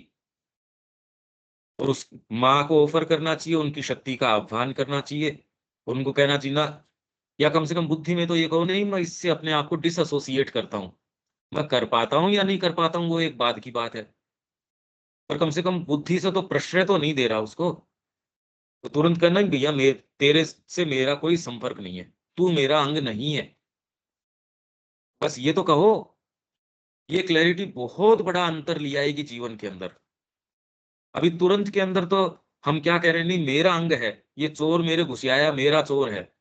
और उस माँ को ऑफर करना चाहिए, उनकी शक्ति का आह्वान करना चाहिए, उनको कहना चाहिए ना, या कम से कम बुद्धि में तो ये कहो नहीं मैं इससे अपने आप को डिसएसोसिएट करता हूँ। मैं कर पाता हूँ या नहीं कर पाता हूँ वो एक बात की बात है, पर कम से कम बुद्धि से तो प्रश्रय तो नहीं दे रहा उसको। तो तुरंत कहना कि भैया तेरे से मेरा कोई संपर्क नहीं है, तू मेरा अंग नहीं है, बस ये तो कहो। ये क्लैरिटी बहुत बड़ा अंतर ले आएगी जीवन के अंदर। अभी तुरंत के अंदर तो हम क्या कह रहे हैं, नहीं मेरा अंग है, ये चोर मेरे घुसियाया मेरा चोर है,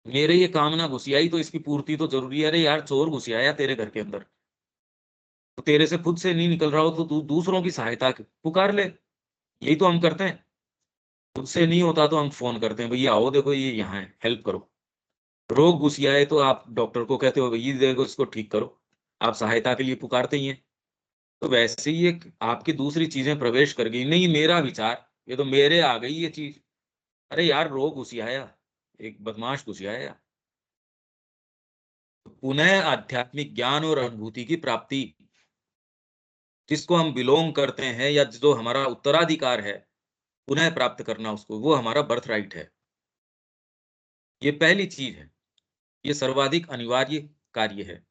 मेरे ये कामना घुसियाई तो इसकी पूर्ति तो जरूरी है। अरे यार चोर घुसियाया तेरे घर के अंदर, तो तेरे से खुद से नहीं निकल रहा हो तो तू दूसरों की सहायता पुकार ले। यही तो हम करते हैं। खुद से नहीं होता तो हम फोन करते हैं, भैया आओ देखो ये यहाँ है हेल्प करो। रोग घुसियाए तो आप डॉक्टर को कहते हो भैया देखो इसको ठीक करो, आप सहायता के लिए पुकारते ही हैं। तो वैसे ही एक आपकी दूसरी चीजें प्रवेश कर गई, नहीं मेरा विचार, ये तो मेरे आ गई ये चीज। अरे यार रोग घुसियाया, एक बदमाश घुसियाया। पुनः आध्यात्मिक ज्ञान और अनुभूति की प्राप्ति, जिसको हम बिलोंग करते हैं या जो हमारा उत्तराधिकार है, पुनः प्राप्त करना उसको, वो हमारा बर्थ राइट है। ये पहली चीज है, ये सर्वाधिक अनिवार्य कार्य है।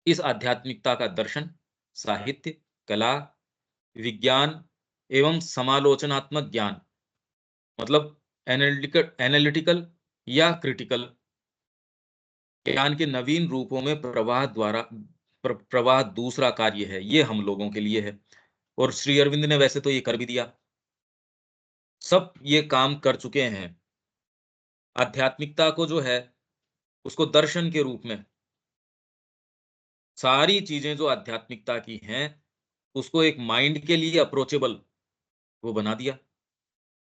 इस आध्यात्मिकता का दर्शन, साहित्य, कला, विज्ञान एवं समालोचनात्मक ज्ञान, मतलब एनालिटिकल एनालिटिकल या क्रिटिकल ज्ञान के नवीन रूपों में प्रवाह द्वारा प्रवाह दूसरा कार्य है, ये हम लोगों के लिए है। और श्री अरविंद ने वैसे तो ये कर भी दिया, सब ये काम कर चुके हैं। आध्यात्मिकता को जो है उसको दर्शन के रूप में, सारी चीजें जो आध्यात्मिकता की हैं उसको एक माइंड के लिए अप्रोचेबल वो बना दिया।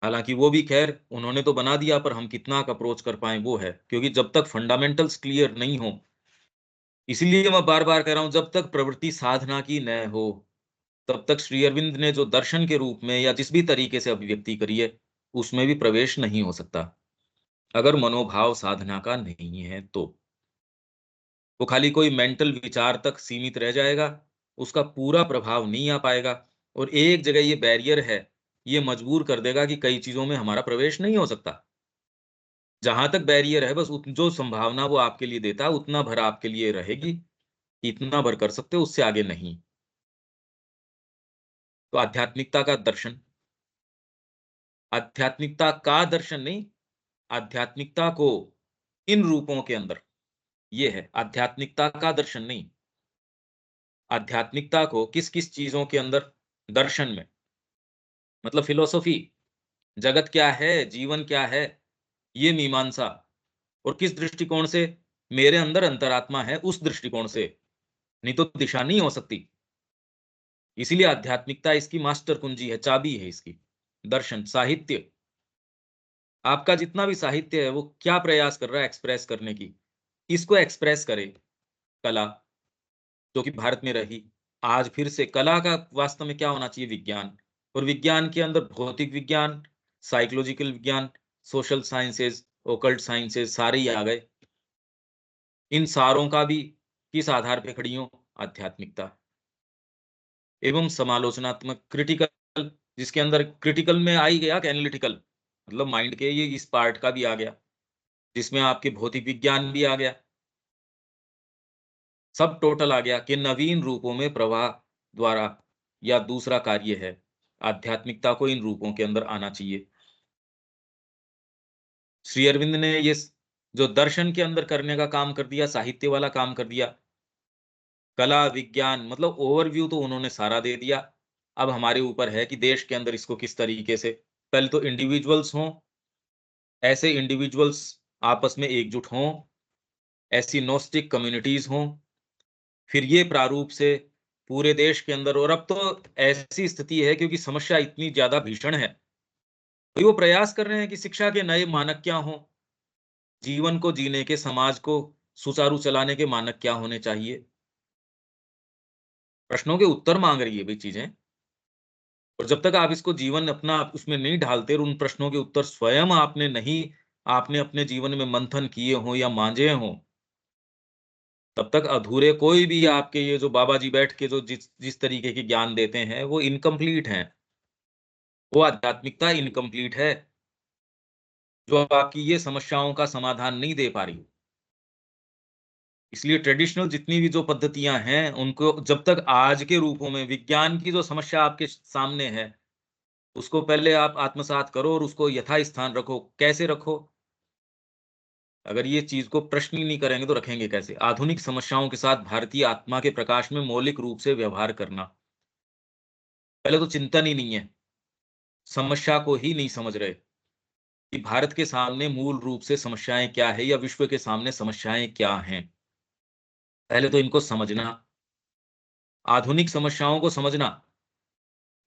हालांकि वो भी खैर उन्होंने तो बना दिया, पर हम कितना अप्रोच कर पाए वो है, क्योंकि जब तक फंडामेंटल्स क्लियर नहीं हो, इसीलिए मैं बार बार कह रहा हूं जब तक प्रवृत्ति साधना की न हो, तब तक श्री अरविंद ने जो दर्शन के रूप में या जिस भी तरीके से अभिव्यक्ति करी है उसमें भी प्रवेश नहीं हो सकता, अगर मनोभाव साधना का नहीं है तो। वो खाली कोई मेंटल विचार तक सीमित रह जाएगा, उसका पूरा प्रभाव नहीं आ पाएगा। और एक जगह ये बैरियर है, ये मजबूर कर देगा कि कई चीजों में हमारा प्रवेश नहीं हो सकता। जहां तक बैरियर है बस जो संभावना वो आपके लिए देता है उतना भर आपके लिए रहेगी, इतना भर कर सकते हो, उससे आगे नहीं। तो आध्यात्मिकता का दर्शन, आध्यात्मिकता का दर्शन नहीं, आध्यात्मिकता को इन रूपों के अंदर, ये है आध्यात्मिकता का दर्शन नहीं। आध्यात्मिकता को किस किस चीजों के अंदर दर्शन में, मतलब फिलोसॉफी, जगत क्या है, जीवन क्या है, ये मीमांसा, और किस दृष्टिकोण से, मेरे अंदर अंतरात्मा है उस दृष्टिकोण से, नहीं तो दिशा नहीं हो सकती। इसीलिए आध्यात्मिकता इसकी मास्टर कुंजी है, चाबी है इसकी। दर्शन, साहित्य, आपका जितना भी साहित्य है वो क्या प्रयास कर रहा है एक्सप्रेस करने की, इसको एक्सप्रेस करे। कला जो कि भारत में रही, आज फिर से कला का वास्तव में क्या होना चाहिए, विज्ञान। और विज्ञान के अंदर भौतिक विज्ञान, साइकोलॉजिकल विज्ञान, सोशल साइंसेज, ओकल्ट साइंसेज सारे ही आ गए। इन सारों का भी किस आधार पे खड़ी हो, आध्यात्मिकता। एवं समालोचनात्मक, क्रिटिकल, जिसके अंदर क्रिटिकल में आ ही गया कि एनालिटिकल, मतलब माइंड के ये इस पार्ट का भी आ गया, जिसमें आपके भौतिक विज्ञान भी आ गया, सब टोटल आ गया कि नवीन रूपों में प्रवाह द्वारा या दूसरा कार्य है, आध्यात्मिकता को इन रूपों के अंदर आना चाहिए। श्री अरविंद ने ये जो दर्शन के अंदर करने का काम कर दिया, साहित्य वाला काम कर दिया, कला विज्ञान मतलब ओवरव्यू तो उन्होंने सारा दे दिया। अब हमारे ऊपर है कि देश के अंदर इसको किस तरीके से, पहले तो इंडिविजुअल्स हों, ऐसे इंडिविजुअल्स आपस में एकजुट हों, ऐसी नोस्टिक कम्युनिटीज हों, फिर ये प्रारूप से पूरे देश के अंदर। और अब तो ऐसी स्थिति है क्योंकि समस्या इतनी ज्यादा भीषण है, तो वो प्रयास कर रहे हैं कि शिक्षा के नए मानक क्या हों, जीवन को जीने के, समाज को सुचारू चलाने के मानक क्या होने चाहिए। प्रश्नों के उत्तर मांग रही है भाई चीजें, और जब तक आप इसको जीवन अपना उसमें नहीं ढालते और उन प्रश्नों के उत्तर स्वयं आपने अपने जीवन में मंथन किए हों या मांझे हों, तब तक अधूरे कोई भी आपके ये जो बाबा जी बैठ के जो जिस जिस तरीके के ज्ञान देते हैं वो इनकम्प्लीट हैं। वो आध्यात्मिकता इनकम्प्लीट है जो आपकी ये समस्याओं का समाधान नहीं दे पा रही। इसलिए ट्रेडिशनल जितनी भी जो पद्धतियां हैं उनको जब तक आज के रूपों में विज्ञान की जो समस्या आपके सामने है उसको पहले आप आत्मसात करो और उसको यथास्थान रखो। कैसे रखो? अगर ये चीज को प्रश्न ही नहीं करेंगे तो रखेंगे कैसे? आधुनिक समस्याओं के साथ भारतीय आत्मा के प्रकाश में मौलिक रूप से व्यवहार करना। पहले तो चिंतन ही नहीं है, समस्या को ही नहीं समझ रहे कि भारत के सामने मूल रूप से समस्याएं क्या है या विश्व के सामने समस्याएं क्या हैं। पहले तो इनको समझना, आधुनिक समस्याओं को समझना।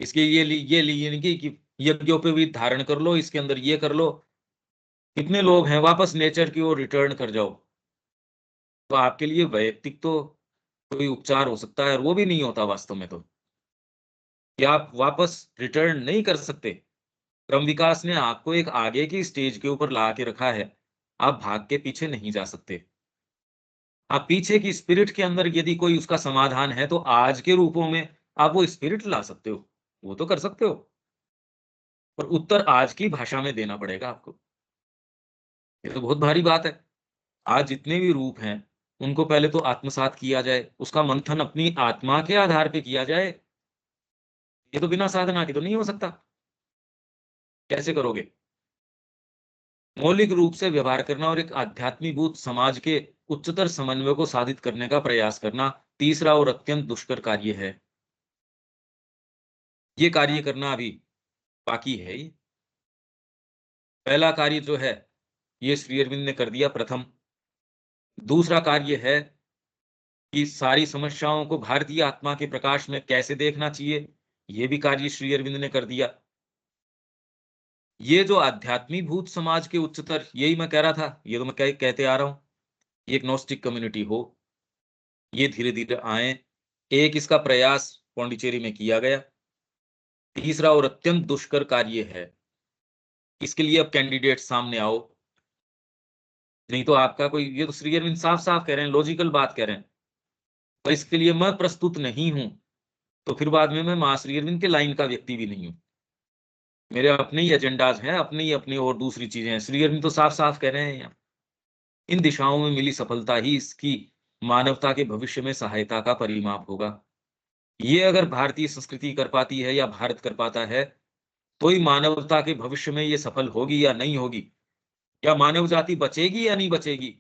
इसके ये लिए नहीं कि यज्ञोपवीत धारण कर लो, इसके अंदर ये कर लो, कितने लोग हैं, वापस नेचर की ओर रिटर्न कर जाओ। तो आपके लिए वैयक्तिक तो कोई उपचार हो सकता है और वो भी नहीं होता वास्तव में। तो कि आप वापस रिटर्न नहीं कर सकते। क्रम विकास ने आपको एक आगे की स्टेज के ऊपर ला के रखा है, आप भाग के पीछे नहीं जा सकते। आप पीछे की स्पिरिट के अंदर यदि कोई उसका समाधान है तो आज के रूपों में आप वो स्पिरिट ला सकते हो, वो तो कर सकते हो, पर उत्तर आज की भाषा में देना पड़ेगा आपको। ये तो बहुत भारी बात है। आज जितने भी रूप हैं उनको पहले तो आत्मसात किया जाए, उसका मंथन अपनी आत्मा के आधार पे किया जाए। ये तो बिना साधना के तो नहीं हो सकता। कैसे करोगे? मौलिक रूप से व्यवहार करना और एक आध्यात्मिकभूत समाज के उच्चतर समन्वय को साधित करने का प्रयास करना तीसरा और अत्यंत दुष्कर कार्य है। ये कार्य करना अभी बाकी है। ये पहला कार्य जो है ये श्री अरविंद ने कर दिया प्रथम। दूसरा कार्य है कि सारी समस्याओं को भारतीय आत्मा के प्रकाश में कैसे देखना चाहिए, ये भी कार्य श्री अरविंद ने कर दिया। ये जो आध्यात्मिकभूत समाज के उच्चतर, यही मैं कह रहा था, ये तो मैं कहते आ रहा हूं, ये एक नोस्टिक कम्युनिटी हो, ये धीरे धीरे आए। एक इसका प्रयास पौंडीचेरी में किया गया। तीसरा और अत्यंत दुष्कर कार्य है, इसके लिए अब कैंडिडेट सामने आओ, नहीं तो आपका कोई, ये तो श्री अरविंद साफ साफ कह रहे हैं, लॉजिकल बात कह रहे हैं, तो इसके लिए मैं प्रस्तुत नहीं हूं तो फिर बाद में मैं मां श्री अरविंद के लाइन का व्यक्ति भी नहीं हूं। मेरे अपने ही एजेंडाज हैं, अपने ही अपनी और दूसरी चीजें हैं। श्री अरविंद तो साफ साफ कह रहे हैं यहाँ, इन दिशाओं में मिली सफलता ही इसकी मानवता के भविष्य में सहायता का परिमाप होगा। ये अगर भारतीय संस्कृति कर पाती है या भारत कर पाता है तो ही मानवता के भविष्य में ये सफल होगी या नहीं होगी, या मानव जाति बचेगी या नहीं बचेगी।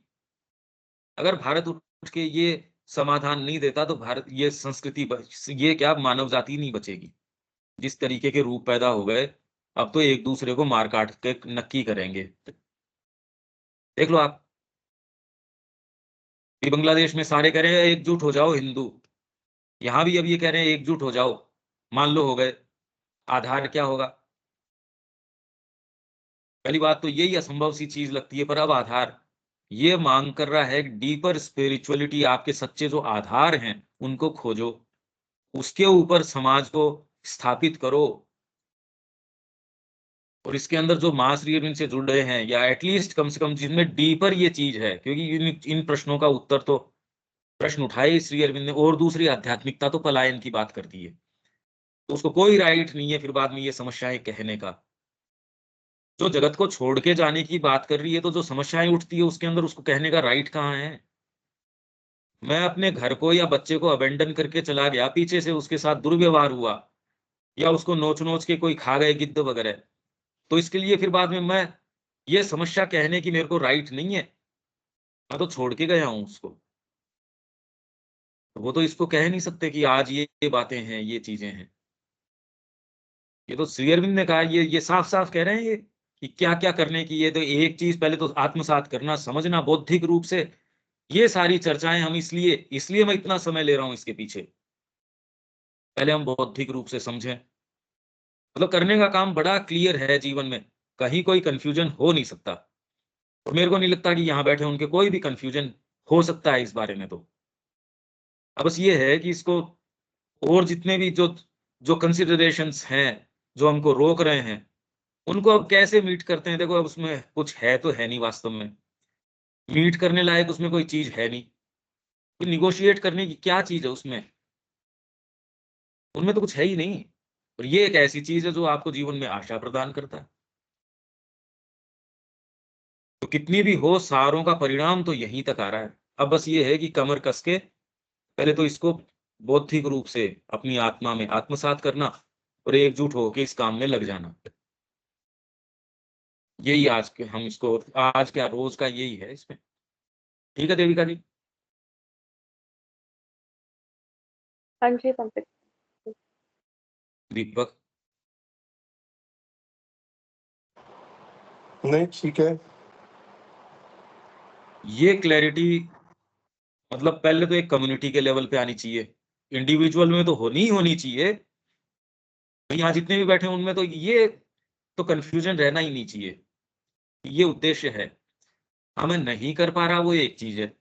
अगर भारत उठ के ये समाधान नहीं देता तो भारत, ये संस्कृति, ये क्या मानव जाति नहीं बचेगी। जिस तरीके के रूप पैदा हो गए, अब तो एक दूसरे को मार काट के नक्की करेंगे। देख लो आप, ये बांग्लादेश में सारे कह रहे हैं एकजुट हो जाओ हिंदू, यहां भी अब ये कह रहे हैं एकजुट हो जाओ, मान लो हो गए। आधार क्या होगा? पहली बात तो यही असंभव सी चीज लगती है, पर अब आधार ये मांग कर रहा है डीपर स्पिरिचुअलिटी, आपके सच्चे जो आधार हैं उनको खोजो, उसके ऊपर समाज को स्थापित करो। और इसके अंदर जो मास रियरिंग से जुड़ रहे हैं, या एटलीस्ट कम से कम जिसमें डीपर ये चीज है, क्योंकि इन प्रश्नों का उत्तर तो प्रश्न उठाए श्री अरविंद ने। और दूसरी आध्यात्मिकता तो पलायन की बात करती है, तो उसको कोई राइट नहीं है फिर बाद में ये समस्याएं कहने का। जो जगत को छोड़ के जाने की बात कर रही है, तो जो समस्याएं उठती है उसके अंदर उसको कहने का राइट कहाँ है? मैं अपने घर को या बच्चे को अबेंडन करके चला गया, पीछे से उसके साथ दुर्व्यवहार हुआ या उसको नोच-नोच के कोई खा गए गिद्ध वगैरह, तो इसके लिए फिर बाद में मैं ये समस्या कहने की मेरे को राइट नहीं है। मैं तो छोड़ के गया हूँ उसको। वो तो इसको कह नहीं सकते कि आज ये बातें हैं, ये चीज़ें हैं। ये तो श्री अरविंद ने कहा, ये साफ-साफ कह रहे हैं ये कि क्या-क्या करने की। ये तो एक चीज़ पहले तो आत्मसात करना, समझना बौद्धिक रूप से। ये सारी चर्चाएँ हम इसलिए मैं इतना समय ले रहा हूँ इसके पीछे। पहले हम बौद्धिक रूप से समझें। मतलब करने का काम बड़ा क्लियर है जीवन में, कहीं कोई कन्फ्यूजन हो नहीं सकता। और मेरे को नहीं लगता कि यहाँ बैठे उनके कोई भी कन्फ्यूजन हो सकता है इस बारे में तो। अब बस ये है कि इसको और जितने भी जो जो कंसिडरेशंस हैं, जो हमको रोक रहे हैं, उनको अब कैसे मीट करते हैं। देखो अब उसमें कुछ है तो है नहीं वास्तव में। मीट करने लायक उसमें कोई चीज़ है नहीं। कोई नेगोशिएट करने की क्या चीज़ है उसमें? उनमें तो कुछ है ही नहीं। और ये एक ऐसी चीज़ है जो आपको जीवन में आशा प्रदान करता है। तो कितनी भी हो, सारों का परिणाम तो यहीं तक आ रहा है। अब बस ये है कि कमर कस के पहले तो इसको बौद्धिक रूप से अपनी आत्मा में आत्मसात करना और एकजुट होके इस काम में लग जाना। यही आज के हम इसको आज क्या रोज का यही है इसमें। ठीक है देविका जी? हाँ जी पंकज। दीपक? नहीं ठीक है। ये क्लैरिटी मतलब पहले तो एक कम्युनिटी के लेवल पे आनी चाहिए। इंडिविजुअल में तो होनी चाहिए। यहाँ जितने भी बैठे हैं उनमें तो ये तो कन्फ्यूजन रहना ही नहीं चाहिए। ये उद्देश्य है। हाँ, मैं नहीं कर पा रहा वो एक चीज है।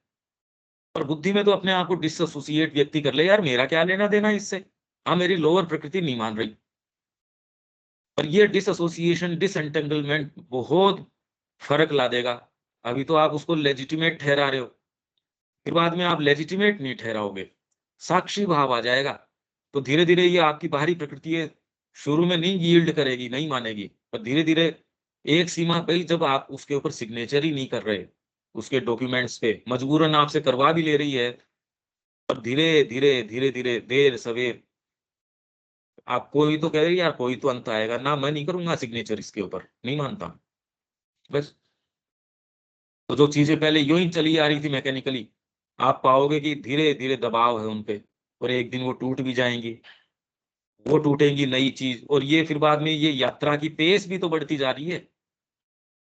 और बुद्धि में तो अपने आप को डिसएसोसिएट व्यक्ति कर ले, यार मेरा क्या लेना देना इससे। हाँ, मेरी लोअर प्रकृति नहीं मान रही। पर ये डिसएसोसिएशन, डिसएंटेंगलमेंट बहुत फर्क ला देगा। अभी तो आप उसको लेजिटिमेट ठहरा रहे हो, फिर बाद में आप लेजिटिमेट नहीं ठहराओगे, साक्षी भाव आ जाएगा। तो धीरे धीरे ये आपकी बाहरी प्रकृति है, शुरू में नहीं यील्ड करेगी, नहीं मानेगी, पर धीरे धीरे एक सीमा पे ही जब आप उसके ऊपर सिग्नेचर ही नहीं कर रहे, उसके डॉक्यूमेंट्स पे मजबूरन आपसे करवा भी ले रही है, और धीरे धीरे धीरे धीरे देर सवेर आप कोई तो कह रही यार कोई तो अंत आएगा ना, मैं नहीं करूंगा सिग्नेचर इसके ऊपर, नहीं मानता बस। तो जो चीजें पहले यूं ही चली आ रही थी मैकेनिकली, आप पाओगे कि धीरे धीरे दबाव है उन पे, और एक दिन वो टूट भी जाएंगी। वो टूटेंगी नई चीज, और ये फिर बाद में ये यात्रा की पेस भी तो बढ़ती जा रही है।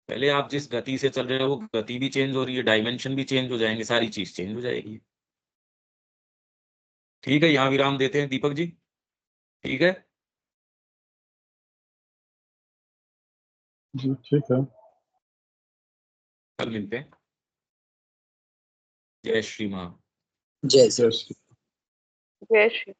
पहले आप जिस गति से चल रहे हो वो गति भी चेंज हो रही है, डायमेंशन भी चेंज हो जाएंगे, सारी चीज चेंज हो जाएगी। ठीक है, यहाँ विराम देते हैं दीपक जी। ठीक है जी ठीक है। कल मिलते हैं। जय श्री मां। जय जय श्री जय श्री